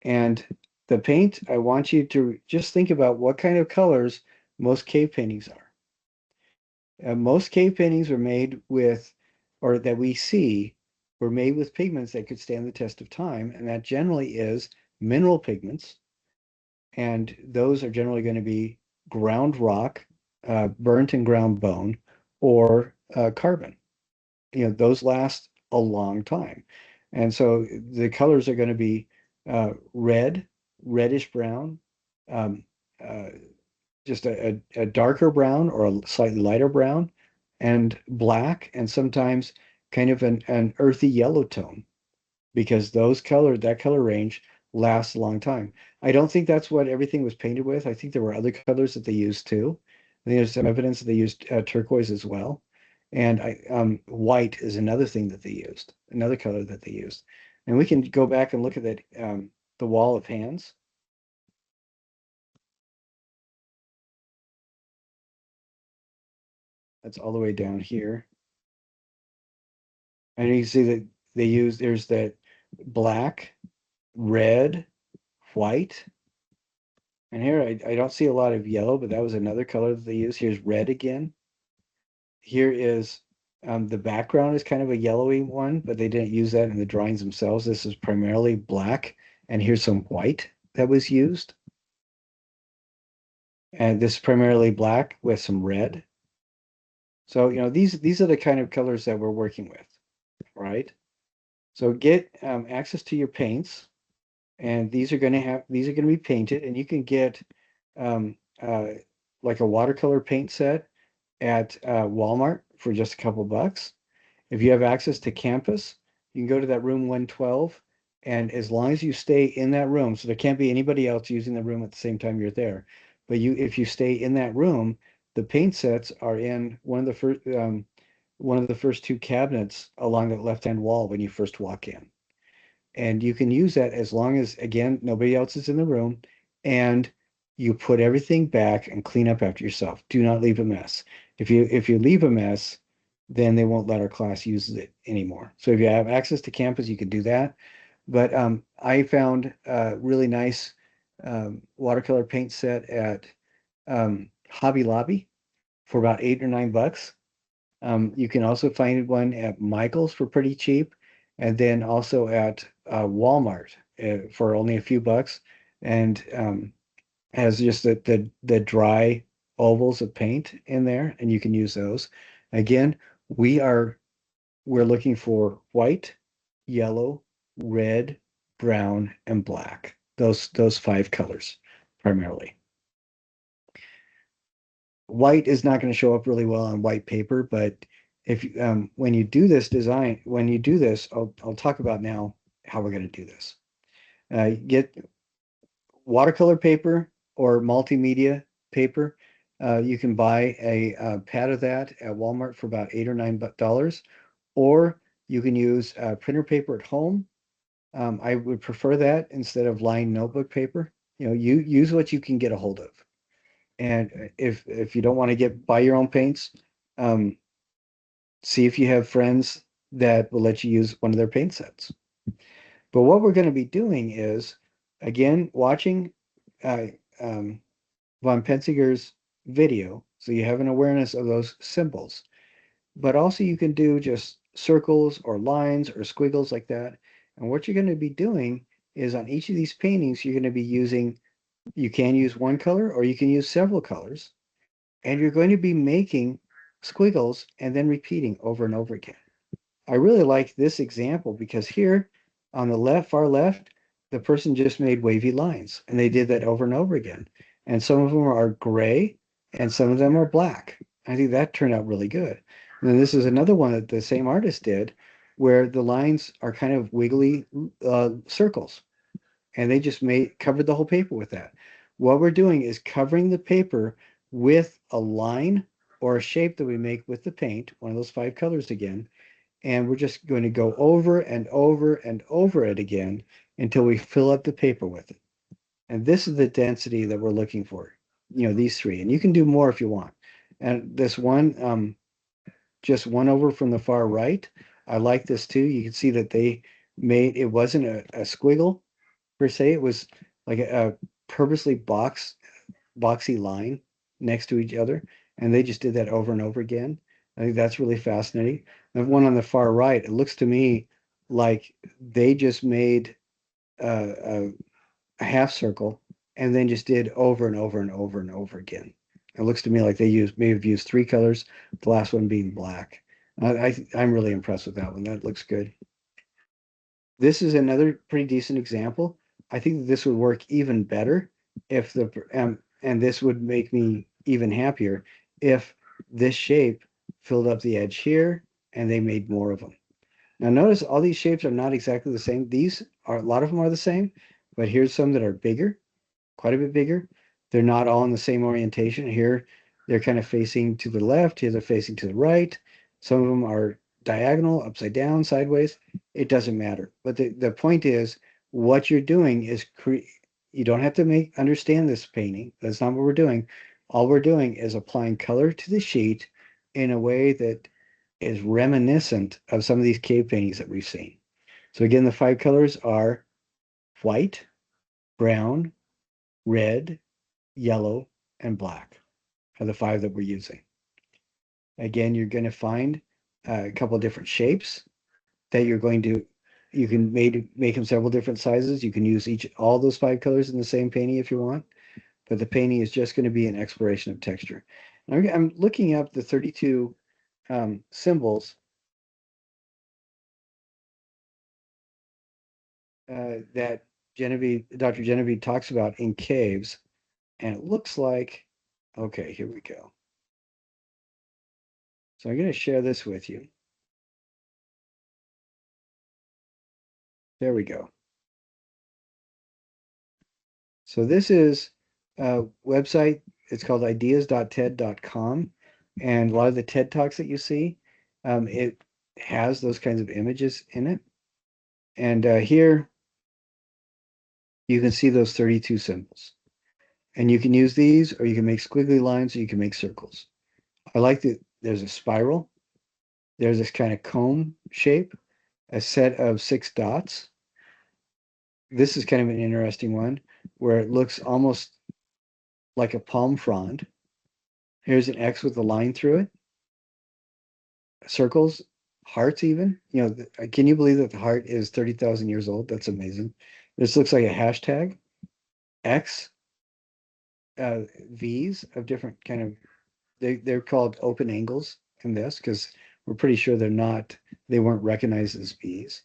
And the paint, I want you to just think about what kind of colors most cave paintings are. Most cave paintings are made with, or that we see, were made with pigments that could stand the test of time, and that generally is mineral pigments. And those are generally going to be ground rock, burnt and ground bone, or carbon. Those last a long time. And so the colors are going to be red, reddish brown, um, uh, just a darker brown or a slightly lighter brown, and black, and sometimes kind of an earthy yellow tone, because that color range lasts a long time. I don't think that's what everything was painted with. I think there were other colors that they used too. I think there's some evidence that they used turquoise as well. And white is another thing that they used, another color that they used. And we can go back and look at that, the wall of hands. That's all the way down here. And you can see that there's that black, red, white. And here I don't see a lot of yellow, but that was another color that they used. Here's red again. Here is the background is kind of a yellowy one, but they didn't use that in the drawings themselves. This is primarily black, and here's some white that was used. And this is primarily black with some red. So, these are the kind of colors that we're working with, right? So get access to your paints, and these are going to be painted, and you can get um, uh, like a watercolor paint set at Walmart for just a couple bucks. If you have access to campus, you can go to that room 112, and as long as you stay in that room, so there can't be anybody else using the room at the same time you're there, but if you stay in that room, the paint sets are in one of the first two cabinets along the left-hand wall when you first walk in. And you can use that as long as, again, nobody else is in the room, and you put everything back and clean up after yourself. Do not leave a mess. If you leave a mess, then they won't let our class use it anymore. So if you have access to campus, you can do that. But I found a really nice watercolor paint set at Hobby Lobby for about $8 or $9. You can also find one at Michael's for pretty cheap, and then also at Walmart for only a few bucks, and has just the dry ovals of paint in there, and you can use those. Again, we're looking for white, yellow, red, brown, and black. Those five colors primarily. White is not going to show up really well on white paper, but if when you do this, I'll talk about now how we're going to do this. Get watercolor paper or multimedia paper. You can buy a pad of that at Walmart for about $8 or $9, or you can use printer paper at home. I would prefer that instead of lined notebook paper. You use what you can get a hold of. And if you don't want to buy your own paints, um, see if you have friends that will let you use one of their paint sets. But what we're going to be doing is, again, watching uh, um, von Penzinger's video, so you have an awareness of those symbols. But also you can do just circles or lines or squiggles like that. And what you're going to be doing is on each of these paintings, you're going to be using, you can use one color or you can use several colors. And you're going to be making squiggles and then repeating over and over again. I really like this example because here on the left, far left, the person just made wavy lines and they did that over and over again. And some of them are gray and some of them are black. I think that turned out really good. And then this is another one that the same artist did where the lines are kind of wiggly circles and they just covered the whole paper with that. What we're doing is covering the paper with a line or a shape that we make with the paint, one of those 5 colors again, and we're just going to go over and over and over it again until we fill up the paper with it. And this is the density that we're looking for, these 3. And you can do more if you want. And this one, just one over from the far right, I like this too. You can see that they made, it wasn't a squiggle per se. It was like a purposely boxy line next to each other. And they just did that over and over again. I think that's really fascinating. The one on the far right, it looks to me like they just made a half circle and then just did over and over and over and over again. It looks to me like they may have used 3 colors, the last one being black. I'm really impressed with that one. That looks good. This is another pretty decent example. I think that this would work even better if and this would make me even happier if this shape filled up the edge here and they made more of them. Now notice all these shapes are not exactly the same. A lot of them are the same, but here's some that are bigger, quite a bit bigger. They're not all in the same orientation. Here, they're kind of facing to the left. Here, they're facing to the right. Some of them are diagonal, upside down, sideways. It doesn't matter. But the point is, what you're doing is you don't have to understand this painting. That's not what we're doing. All we're doing is applying color to the sheet in a way that is reminiscent of some of these cave paintings that we've seen. So again, the 5 colors are white, brown, red, yellow, and black are the 5 that we're using. Again, you're going to find a couple of different shapes that you can make them several different sizes. You can use all those 5 colors in the same painting if you want, but the painting is just going to be an exploration of texture. I'm looking up the 32 symbols that Dr. Genevieve talks about in caves, and it looks like, okay, here we go. So I'm going to share this with you. There we go. So this is a website. It's called ideas.ted.com. And a lot of the TED Talks that you see, it has those kinds of images in it. And here you can see those 32 symbols. And you can use these, or you can make squiggly lines, or you can make circles. I like that there's a spiral. There's this kind of cone shape, a set of 6 dots. This is kind of an interesting one where it looks almost like a palm frond. Here's an X with a line through it. Circles, hearts even. Can you believe that the heart is 30,000 years old? That's amazing. This looks like a hashtag. X, V's of different kind of, they're called open angles in this because we're pretty sure they weren't recognized as V's.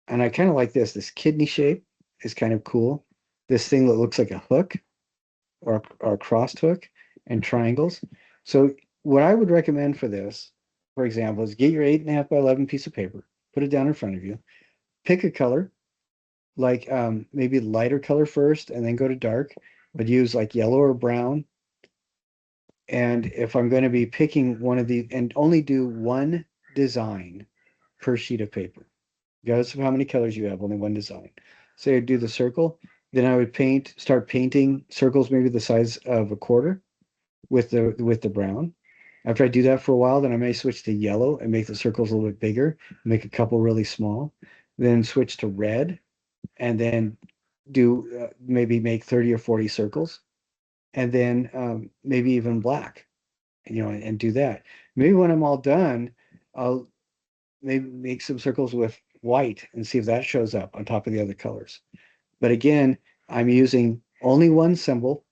And I kind of like this kidney shape is kind of cool. This thing that looks like a hook or a crossed hook and triangles. So what I would recommend for this, for example, is get your 8.5 by 11 piece of paper, put it down in front of you, pick a color, like maybe lighter color first and then go to dark. But use like yellow or brown. And if I'm going to be picking one of these and only do one design per sheet of paper, regardless of how many colors you have, only one design. Say I do the circle, then I would start painting circles maybe the size of a quarter with the brown. After I do that for a while, then I may switch to yellow and make the circles a little bit bigger, make a couple really small, then switch to red, and then do maybe make 30 or 40 circles, and then maybe even black, and do that. Maybe when I'm all done, I'll maybe make some circles with white and see if that shows up on top of the other colors. But again, I'm using only one symbol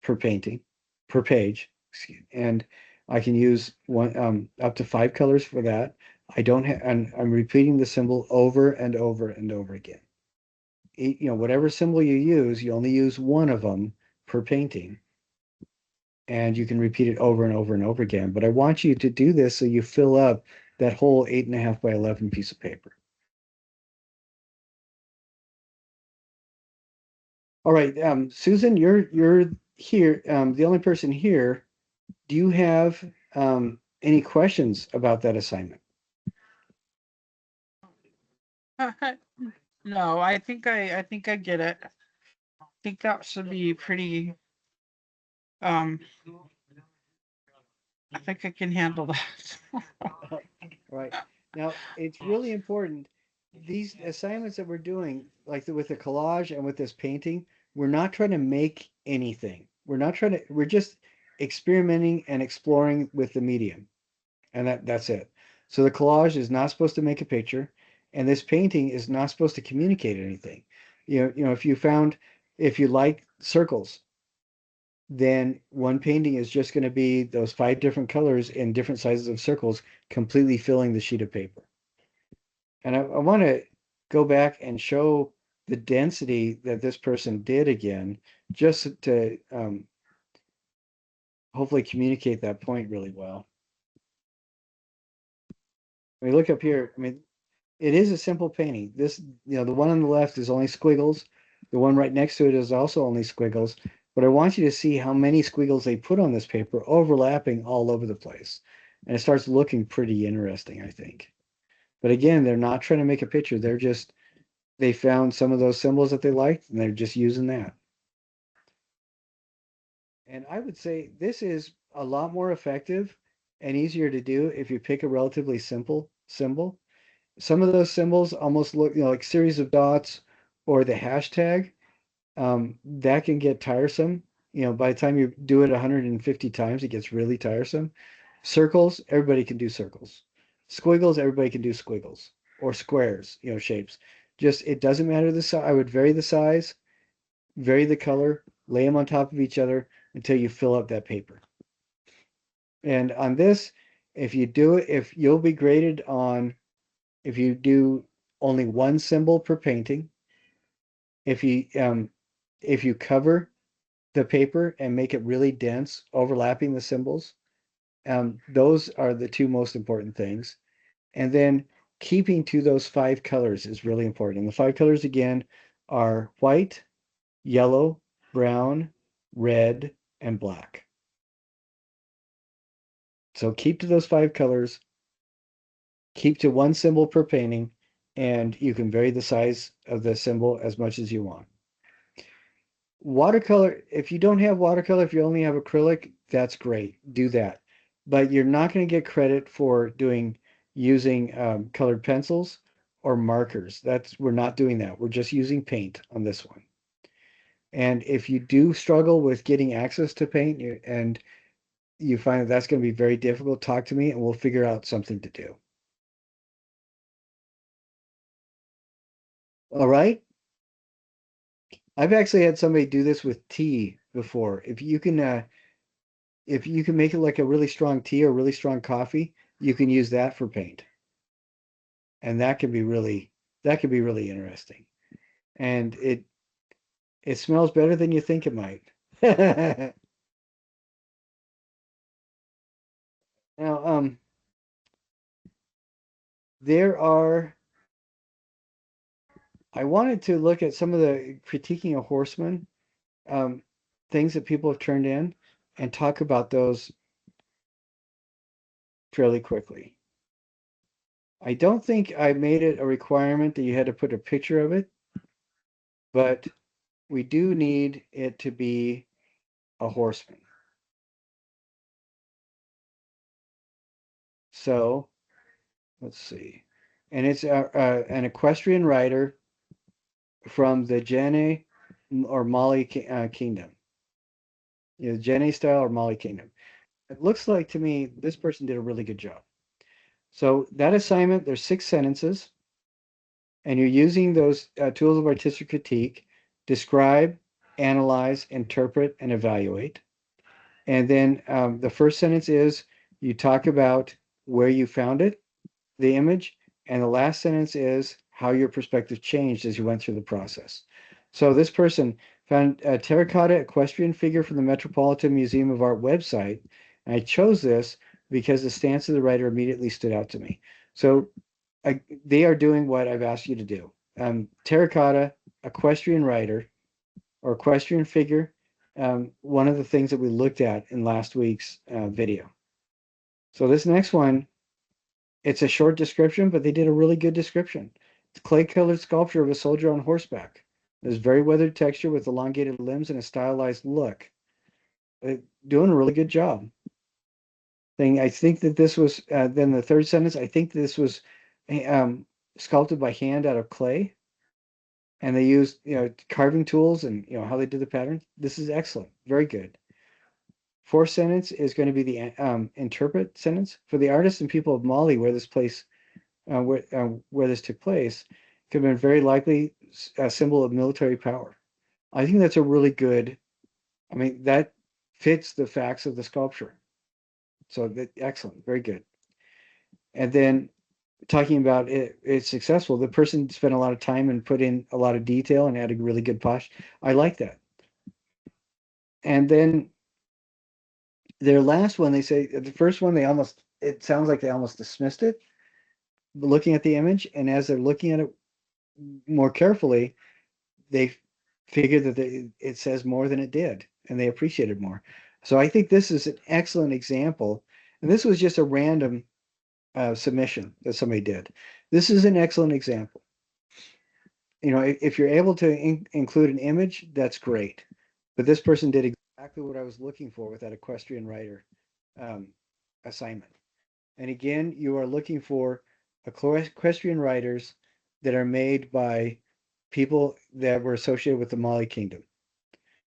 per painting, per page, and I can use one up to 5 colors for that. I don't have, and I'm repeating the symbol over and over and over again. Whatever symbol you use, you only use one of them per painting, and you can repeat it over and over and over again. But I want you to do this so you fill up that whole 8.5 by 11 piece of paper. All right, Susan, you're here, the only person here. Do you have any questions about that assignment? No, I think I get it. I think that should be pretty. Um, I think I can handle that. Right. Now, it's really important. These assignments that we're doing, like with the collage and with this painting, we're not trying to make anything. We're just experimenting and exploring with the medium. And that's it. So the collage is not supposed to make a picture, and this painting is not supposed to communicate anything. If you like circles, then one painting is just going to be those 5 different colors in different sizes of circles, completely filling the sheet of paper. And I want to go back and show the density that this person did again, just to hopefully communicate that point really well. When you look up here, I mean, it is a simple painting. The one on the left is only squiggles. The one right next to it is also only squiggles. But I want you to see how many squiggles they put on this paper, overlapping all over the place. And it starts looking pretty interesting, I think. But again, they're not trying to make a picture. They found some of those symbols that they liked, and they're just using that. And I would say this is a lot more effective and easier to do if you pick a relatively simple symbol. Some of those symbols almost look, like series of dots or the hashtag. That can get tiresome. By the time you do it 150 times, it gets really tiresome. Circles, everybody can do circles. Squiggles, everybody can do squiggles or squares, shapes. Just, it doesn't matter the size. I would vary the size, vary the color, lay them on top of each other until you fill up that paper. And on this, if you'll be graded on if you do only one symbol per painting, if you cover the paper and make it really dense, overlapping the symbols, those are the two most important things. And then keeping to those 5 colors is really important. And the 5 colors again are white, yellow, brown, red, and black. So keep to those 5 colors, keep to one symbol per painting, and you can vary the size of the symbol as much as you want. Watercolor, if you don't have watercolor, if you only have acrylic, that's great. Do that. But you're not going to get credit for using colored pencils or markers. We're not doing that. We're just using paint on this one. And if you do struggle with getting access to paint and you find that that's going to be very difficult, talk to me and we'll figure out something to do. All right. I've actually had somebody do this with tea before. If you can make it like a really strong tea or really strong coffee, you can use that for paint. And that can be really interesting. And it smells better than you think it might. Now, there are I wanted to look at some of the critiquing a horseman things that people have turned in and talk about those fairly quickly. I don't think I made it a requirement that you had to put a picture of it, but we do need it to be a horseman. So let's see. And it's an equestrian rider from the Jene or Mali kingdom. You know, Jene style or Mali kingdom. It looks like to me this person did a really good job. So that assignment, there's 6 sentences, and you're using those tools of artistic critique, describe, analyze, interpret, and evaluate. And then the first sentence is you talk about where you found it, the image, and the last sentence is how your perspective changed as you went through the process. So this person found a terracotta equestrian figure from the Metropolitan Museum of Art website. And I chose this because the stance of the writer immediately stood out to me. So they are doing what I've asked you to do. Terracotta equestrian rider or equestrian figure, one of the things that we looked at in last week's video. So this next one, it's a short description, but they did a really good description. It's clay-colored sculpture of a soldier on horseback. There's very weathered texture with elongated limbs and a stylized look. Doing a really good job. I think that this was, then the third sentence, I think this was um, sculpted by hand out of clay. And they used, carving tools and, how they did the pattern. This is excellent. Very good. Fourth sentence is going to be the interpret sentence. For the artists and people of Mali, where this took place, could have been very likely a symbol of military power. I think that's a really good. I mean, that fits the facts of the sculpture. So excellent, very good. And then talking about it's successful. The person spent a lot of time and put in a lot of detail and had a really good posh. I like that. And then their last one, they say the first one, it sounds like they almost dismissed it, looking at the image. And as they're looking at it more carefully, they figured that it says more than it did, and they appreciated more. So I think this is an excellent example. And this was just a random submission that somebody did. This is an excellent example. If you're able to include an image, that's great. But this person did exactly what I was looking for with that equestrian writer assignment. And again, you are looking for equestrian riders that are made by people that were associated with the Mali Kingdom.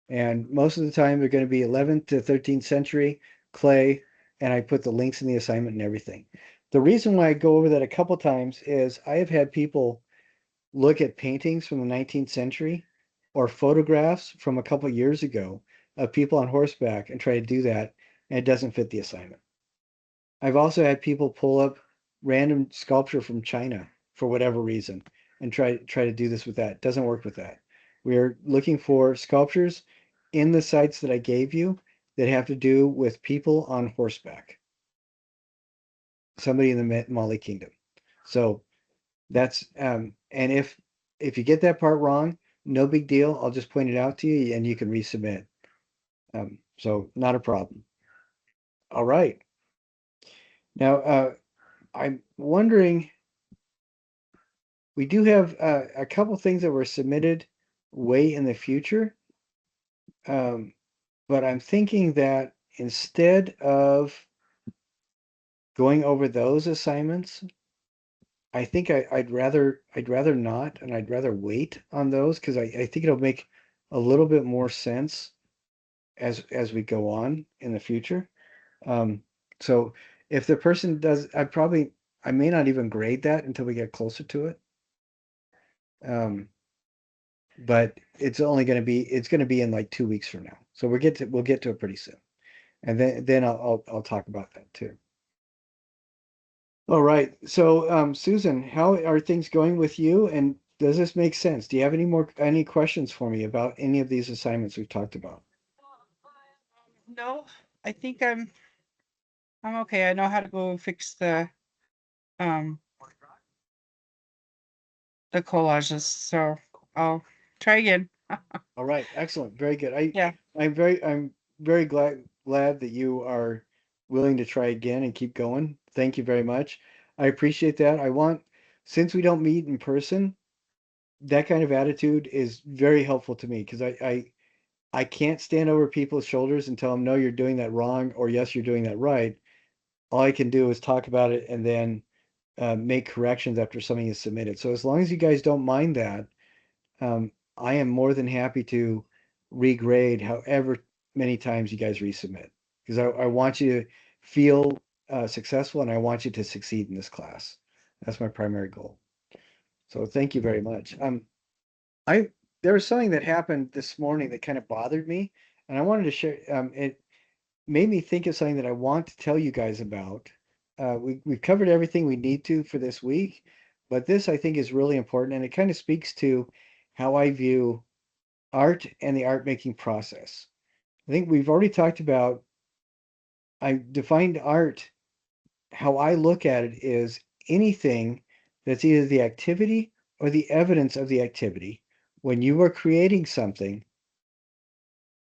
And most of the time, they're going to be 11th to 13th century clay. And I put the links in the assignment and everything. The reason why I go over that a couple times is I have had people look at paintings from the 19th century or photographs from a couple years ago of people on horseback and try to do that, and it doesn't fit the assignment. I've also had people pull up random sculpture from China for whatever reason and try to do this with that. It doesn't work with that. We're looking for sculptures in the sites that I gave you that have to do with people on horseback. Somebody in the Mali Kingdom. So that's and if you get that part wrong, no big deal. I'll just point it out to you and you can resubmit. So not a problem. All right. Now I'm wondering, we do have a couple things that were submitted way in the future. But I'm thinking that instead of going over those assignments, I think I'd rather not, and I'd rather wait on those because I think it'll make a little bit more sense as we go on in the future. So if the person does, I may not even grade that until we get closer to it. But it's going to be in like 2 weeks from now. So we'll get to it pretty soon. And then I'll talk about that too. All right. So Susan, how are things going with you? And does this make sense? Do you have any questions for me about any of these assignments we've talked about? No, I think I'm okay. I know how to go fix the um the collages. So I'll try again. All right, excellent, very good. Yeah. I'm very glad that you are willing to try again and keep going. Thank you very much. I appreciate that. Since we don't meet in person, that kind of attitude is very helpful to me because I can't stand over people's shoulders and tell them, no, you're doing that wrong, or yes, you're doing that right. All I can do is talk about it and then make corrections after something is submitted. So as long as you guys don't mind that, I am more than happy to regrade however many times you guys resubmit because I want you to feel successful and I want you to succeed in this class. That's my primary goal. So thank you very much. I There was something that happened this morning that kind of bothered me, and I wanted to share. It made me think of something that I want to tell you guys about. We've covered everything we need to for this week, but this I think is really important, and it kind of speaks to how I view art and the art making process. I think we've already talked about, I defined art, how I look at it is anything that's either the activity or the evidence of the activity when you are creating something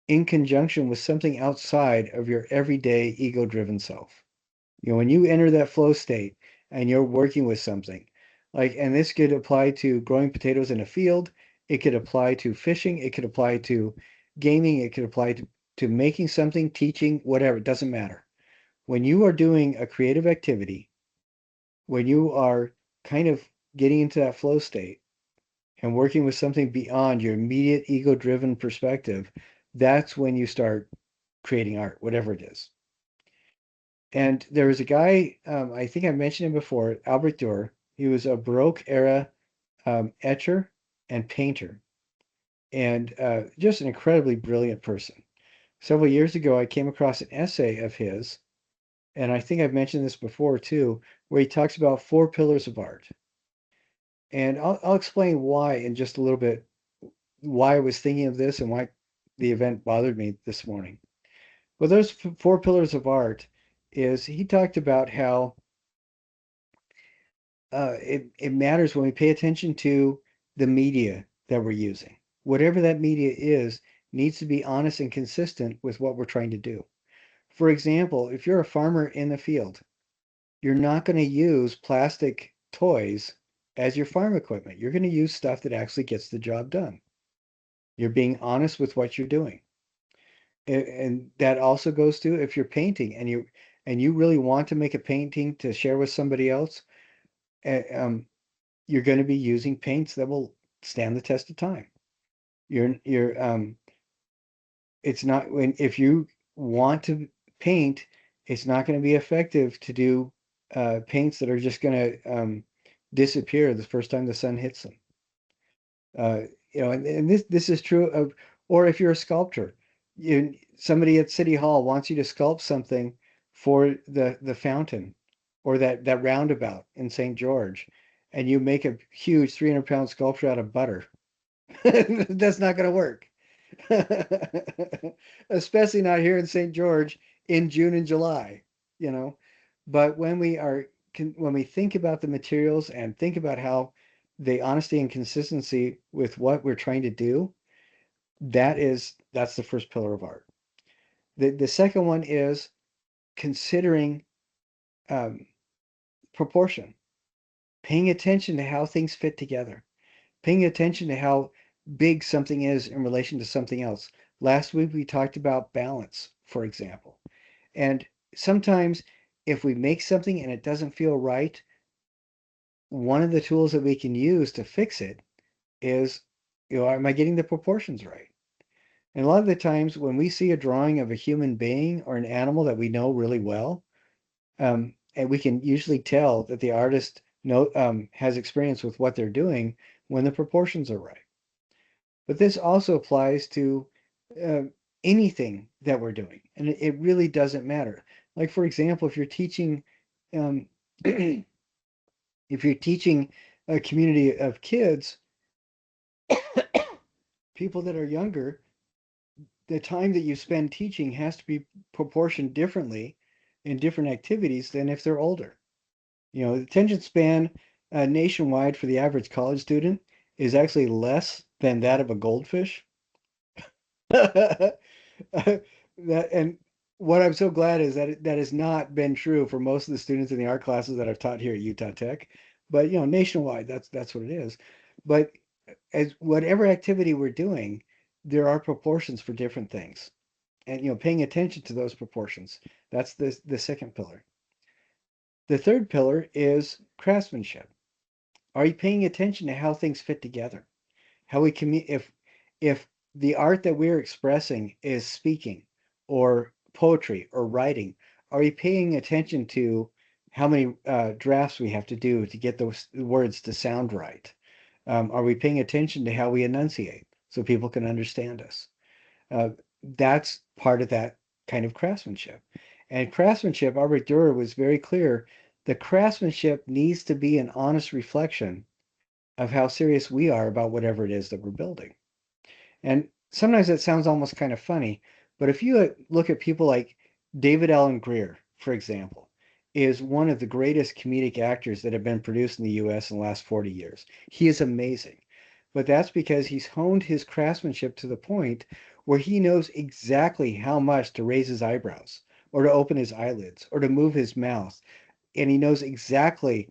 in conjunction with something outside of your everyday ego-driven self. You know, when you enter that flow state and you're working with something, like, and this could apply to growing potatoes in a field, it could apply to fishing, it could apply to gaming, it could apply to making something, teaching, whatever, it doesn't matter. When you are doing a creative activity, when you are kind of getting into that flow state and working with something beyond your immediate ego-driven perspective, that's when you start creating art, whatever it is. And there was a guy, I think I mentioned him before, Albrecht Duhrer. He was a Baroque era etcher and painter, and just an incredibly brilliant person. Several years ago, I came across an essay of his, and I think I've mentioned this before too, where he talks about four pillars of art. And I'll explain why in just a little bit, why I was thinking of this and why the event bothered me this morning. Well, those four pillars of art is he talked about how it matters when we pay attention to the media that we're using. Whatever that media is, needs to be honest and consistent with what we're trying to do. For example, if you're a farmer in the field, you're not going to use plastic toys as your farm equipment. You're going to use stuff that actually gets the job done. You're being honest with what you're doing. And that also goes to if you're painting and you really want to make a painting to share with somebody else, you're going to be using paints that will stand the test of time. You're it's not when if you want to paint, it's not going to be effective to do paints that are just going to disappear the first time the sun hits them. Uh, and this is true of, or if you're a sculptor, somebody at City Hall wants you to sculpt something for the fountain or that roundabout in St. George, and you make a huge 300-pound sculpture out of butter. That's not going to work. Especially not here in St. George in June and July, you know. But when we think about the materials and think about how the honesty and consistency with what we're trying to do, that's the first pillar of art. The second one is considering um, proportion, paying attention to how things fit together, paying attention to how big something is in relation to something else. Last week we talked about balance, for example. And sometimes if we make something and it doesn't feel right, one of the tools that we can use to fix it is, am I getting the proportions right? And a lot of the times when we see a drawing of a human being or an animal that we know really well, and we can usually tell that the artist has experience with what they're doing when the proportions are right. But this also applies to uh, anything that we're doing, and it really doesn't matter. Like for example, um, if you're teaching a community of kids, people that are younger, the time that you spend teaching has to be proportioned differently in different activities than if they're older. The attention span nationwide for the average college student is actually less than that of a goldfish. That and what I'm so glad is that that has not been true for most of the students in the art classes that I've taught here at Utah Tech. But nationwide, that's what it is. But as whatever activity we're doing, there are proportions for different things. And paying attention to those proportions. That's the second pillar. The third pillar is craftsmanship. Are you paying attention to how things fit together? How we if the art that we're expressing is speaking or poetry or writing, are we paying attention to how many drafts we have to do to get those words to sound right? Are we paying attention to how we enunciate so people can understand us? Uh, that's part of that kind of craftsmanship. And craftsmanship, Albrecht Dürer was very clear, the craftsmanship needs to be an honest reflection of how serious we are about whatever it is that we're building. And sometimes it sounds almost kind of funny, but if you look at people like David Allen Greer, for example, is one of the greatest comedic actors that have been produced in the US in the last 40 years. He is amazing. But that's because he's honed his craftsmanship to the point where he knows exactly how much to raise his eyebrows or to open his eyelids or to move his mouth. And he knows exactly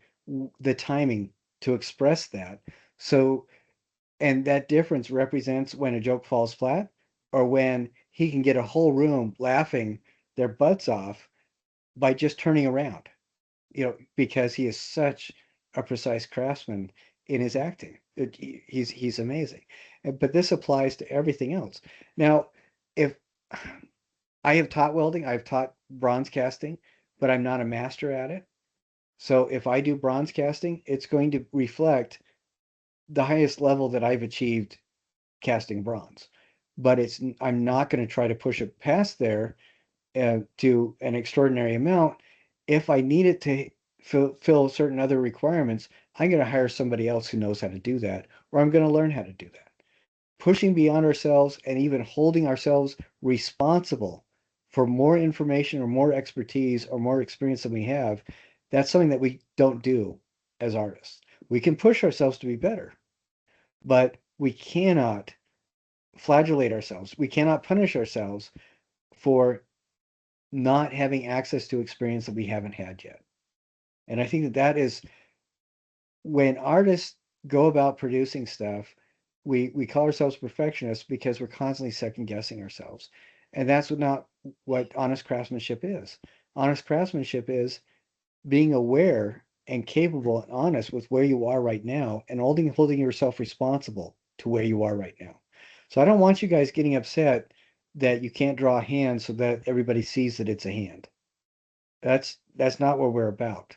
the timing to express that. So and that difference represents when a joke falls flat or when he can get a whole room laughing their butts off by just turning around, because he is such a precise craftsman in his acting. He's amazing. But this applies to everything else. Now, if I have taught welding, I've taught bronze casting, but I'm not a master at it. So if I do bronze casting, it's going to reflect the highest level that I've achieved casting bronze. But I'm not going to try to push it past there to an extraordinary amount. If I need it to fill certain other requirements, I'm going to hire somebody else who knows how to do that, or I'm going to learn how to do that. Pushing beyond ourselves and even holding ourselves responsible for more information or more expertise or more experience than we have, that's something that we don't do as artists. We can push ourselves to be better, but we cannot flagellate ourselves. We cannot punish ourselves for not having access to experience that we haven't had yet. And I think that is when artists go about producing stuff, we call ourselves perfectionists because we're constantly second guessing ourselves. And that's not what honest craftsmanship is. Honest craftsmanship is being aware and capable and honest with where you are right now and holding yourself responsible to where you are right now. So I don't want you guys getting upset that you can't draw a hand so that everybody sees that it's a hand. That's not what we're about.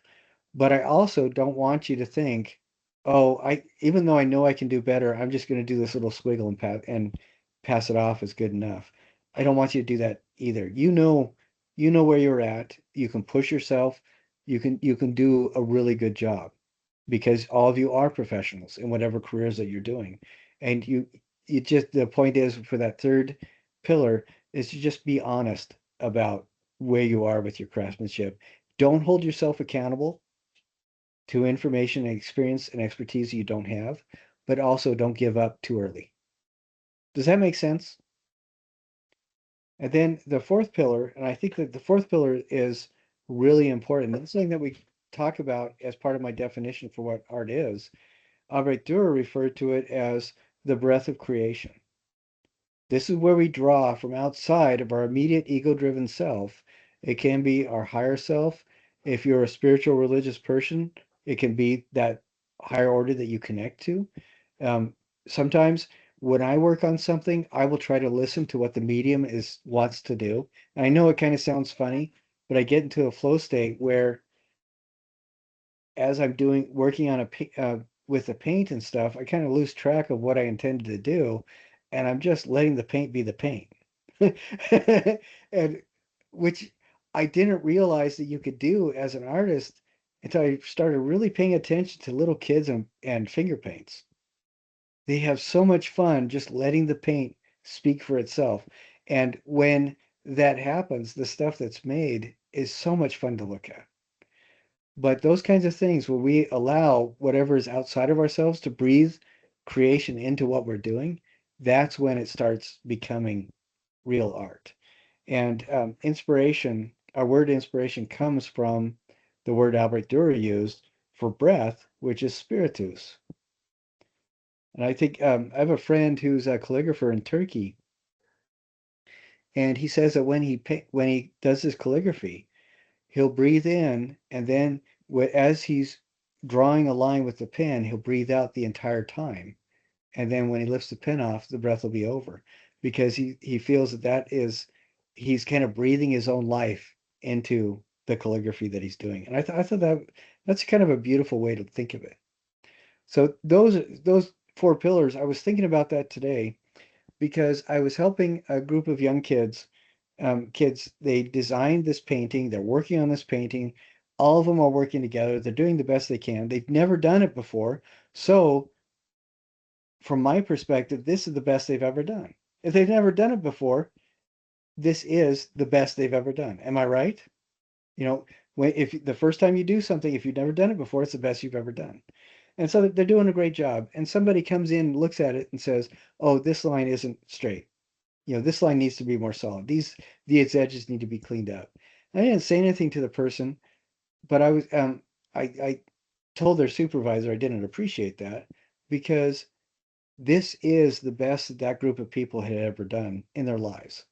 But I also don't want you to think, oh, I even though I know I can do better, I'm just going to do this little squiggle and pass it off as good enough. I don't want you to do that either. You know where you're at. You can push yourself. You can do a really good job because all of you are professionals in whatever careers that you're doing. And you just the point is for that third pillar is to just be honest about where you are with your craftsmanship. Don't hold yourself accountable to information and experience and expertise you don't have, but also don't give up too early. Does that make sense? And then the fourth pillar, and I think that the fourth pillar is really important. That's something that we talk about as part of my definition for what art is. Albrecht Dürer referred to it as the breath of creation. This is where we draw from outside of our immediate ego-driven self. It can be our higher self. If you're a spiritual religious person, it can be that higher order that you connect to. Sometimes when I work on something, I will try to listen to what the medium is wants to do. And I know it kind of sounds funny, but I get into a flow state where as I'm working on with the paint and stuff, I kind of lose track of what I intended to do, and I'm just letting the paint be the paint. And which I didn't realize that you could do as an artist until I started really paying attention to little kids and finger paints. They have so much fun just letting the paint speak for itself. And when that happens, the stuff that's made is so much fun to look at. But those kinds of things, where we allow whatever is outside of ourselves to breathe creation into what we're doing, that's when it starts becoming real art. And inspiration, our word inspiration comes from the word Albrecht Dürer used for breath, which is spiritus. And I think I have a friend who's a calligrapher in Turkey, and he says that when he does his calligraphy, he'll breathe in, and then as he's drawing a line with the pen, he'll breathe out the entire time. And then when he lifts the pen off, the breath will be over, because he feels that he's kind of breathing his own life into the calligraphy that he's doing. And I thought that's kind of a beautiful way to think of it. So those four pillars, I was thinking about that today because I was helping a group of young kids. They designed this painting. They're working on this painting. All of them are working together. They're doing the best they can. They've never done it before. So from my perspective, this is the best they've ever done. If they've never done it before, this is the best they've ever done. Am I right? You know, if the first time you do something, if you've never done it before, it's the best you've ever done. And so they're doing a great job. And somebody comes in, looks at it, and says, "Oh, this line isn't straight. You know, this line needs to be more solid. These edges need to be cleaned up." I didn't say anything to the person, but I told their supervisor I didn't appreciate that, because this is the best that that group of people had ever done in their lives.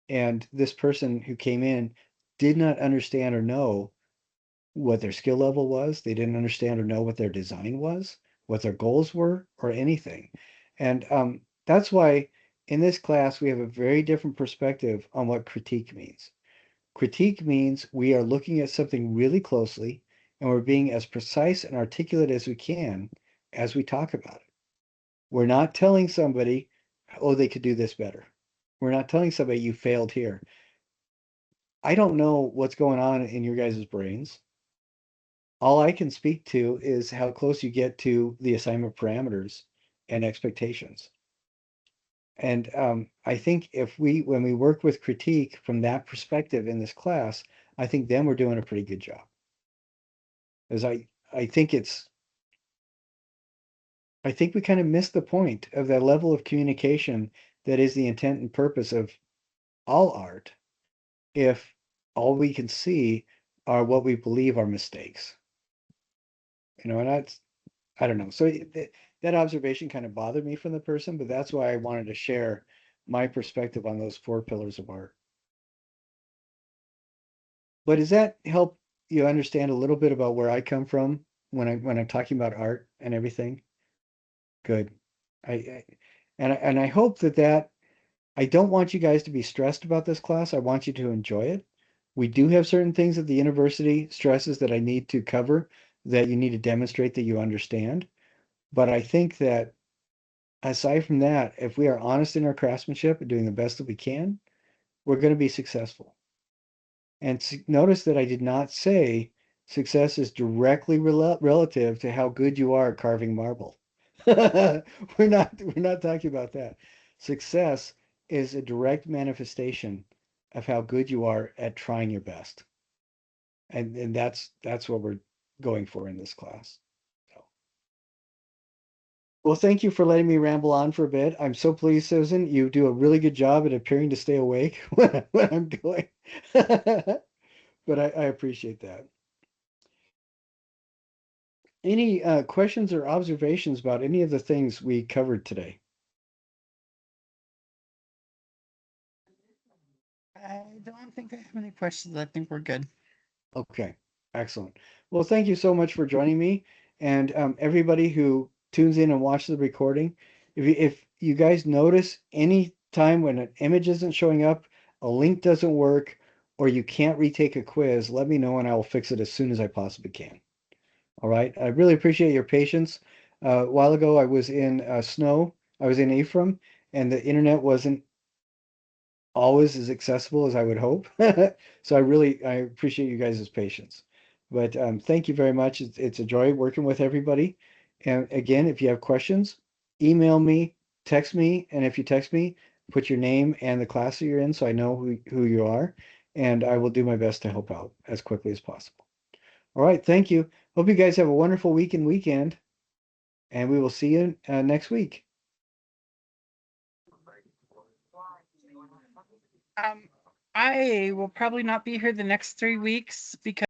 And this person who came in did not understand or know what their skill level was. They didn't understand or know what their design was, what their goals were, or anything. And that's why in this class we have a very different perspective on what critique means. Critique means we are looking at something really closely, and we're being as precise and articulate as we can as we talk about it. We're not telling somebody, "Oh, they could do this better." We're not telling somebody, "You failed here." I don't know what's going on in your guys' brains. All I can speak to is how close you get to the assignment parameters and expectations. And I think when we work with critique from that perspective in this class, I think then we're doing a pretty good job. As I think I think we kind of missed the point of that level of communication that is the intent and purpose of all art, if all we can see are what we believe are mistakes. You know, and I don't know. So that observation kind of bothered me from the person, but that's why I wanted to share my perspective on those four pillars of art. But does that help you understand a little bit about where I come from when I'm talking about art and everything? Good. I and I hope that I don't want you guys to be stressed about this class. I want you to enjoy it. We do have certain things that the university stresses that I need to cover, that you need to demonstrate that you understand. But I think that aside from that, if we are honest in our craftsmanship and doing the best that we can, we're going to be successful. And notice that I did not say success is directly relative to how good you are at carving marble. We're not talking about that. Success is a direct manifestation of how good you are at trying your best. And that's what we're going for in this class. So, well, thank you for letting me ramble on for a bit. I'm so pleased, Susan. You do a really good job at appearing to stay awake when I'm doing. But I appreciate that. Any questions or observations about any of the things we covered today? I don't think I have any questions. I think we're good. Okay, excellent. Well, thank you so much for joining me, and everybody who tunes in and watches the recording. If you guys notice any time when an image isn't showing up, a link doesn't work, or you can't retake a quiz, let me know and I will fix it as soon as I possibly can. All right. I really appreciate your patience. A while ago, I was in snow. I was in Ephraim, and the internet wasn't always as accessible as I would hope. So I appreciate you guys' patience. But thank you very much. It's a joy working with everybody. And again, if you have questions, email me, text me, and if you text me, put your name and the class that you're in so I know who you are, and I will do my best to help out as quickly as possible. All right, thank you. Hope you guys have a wonderful week and weekend, and we will see you next week. I will probably not be here the next 3 weeks because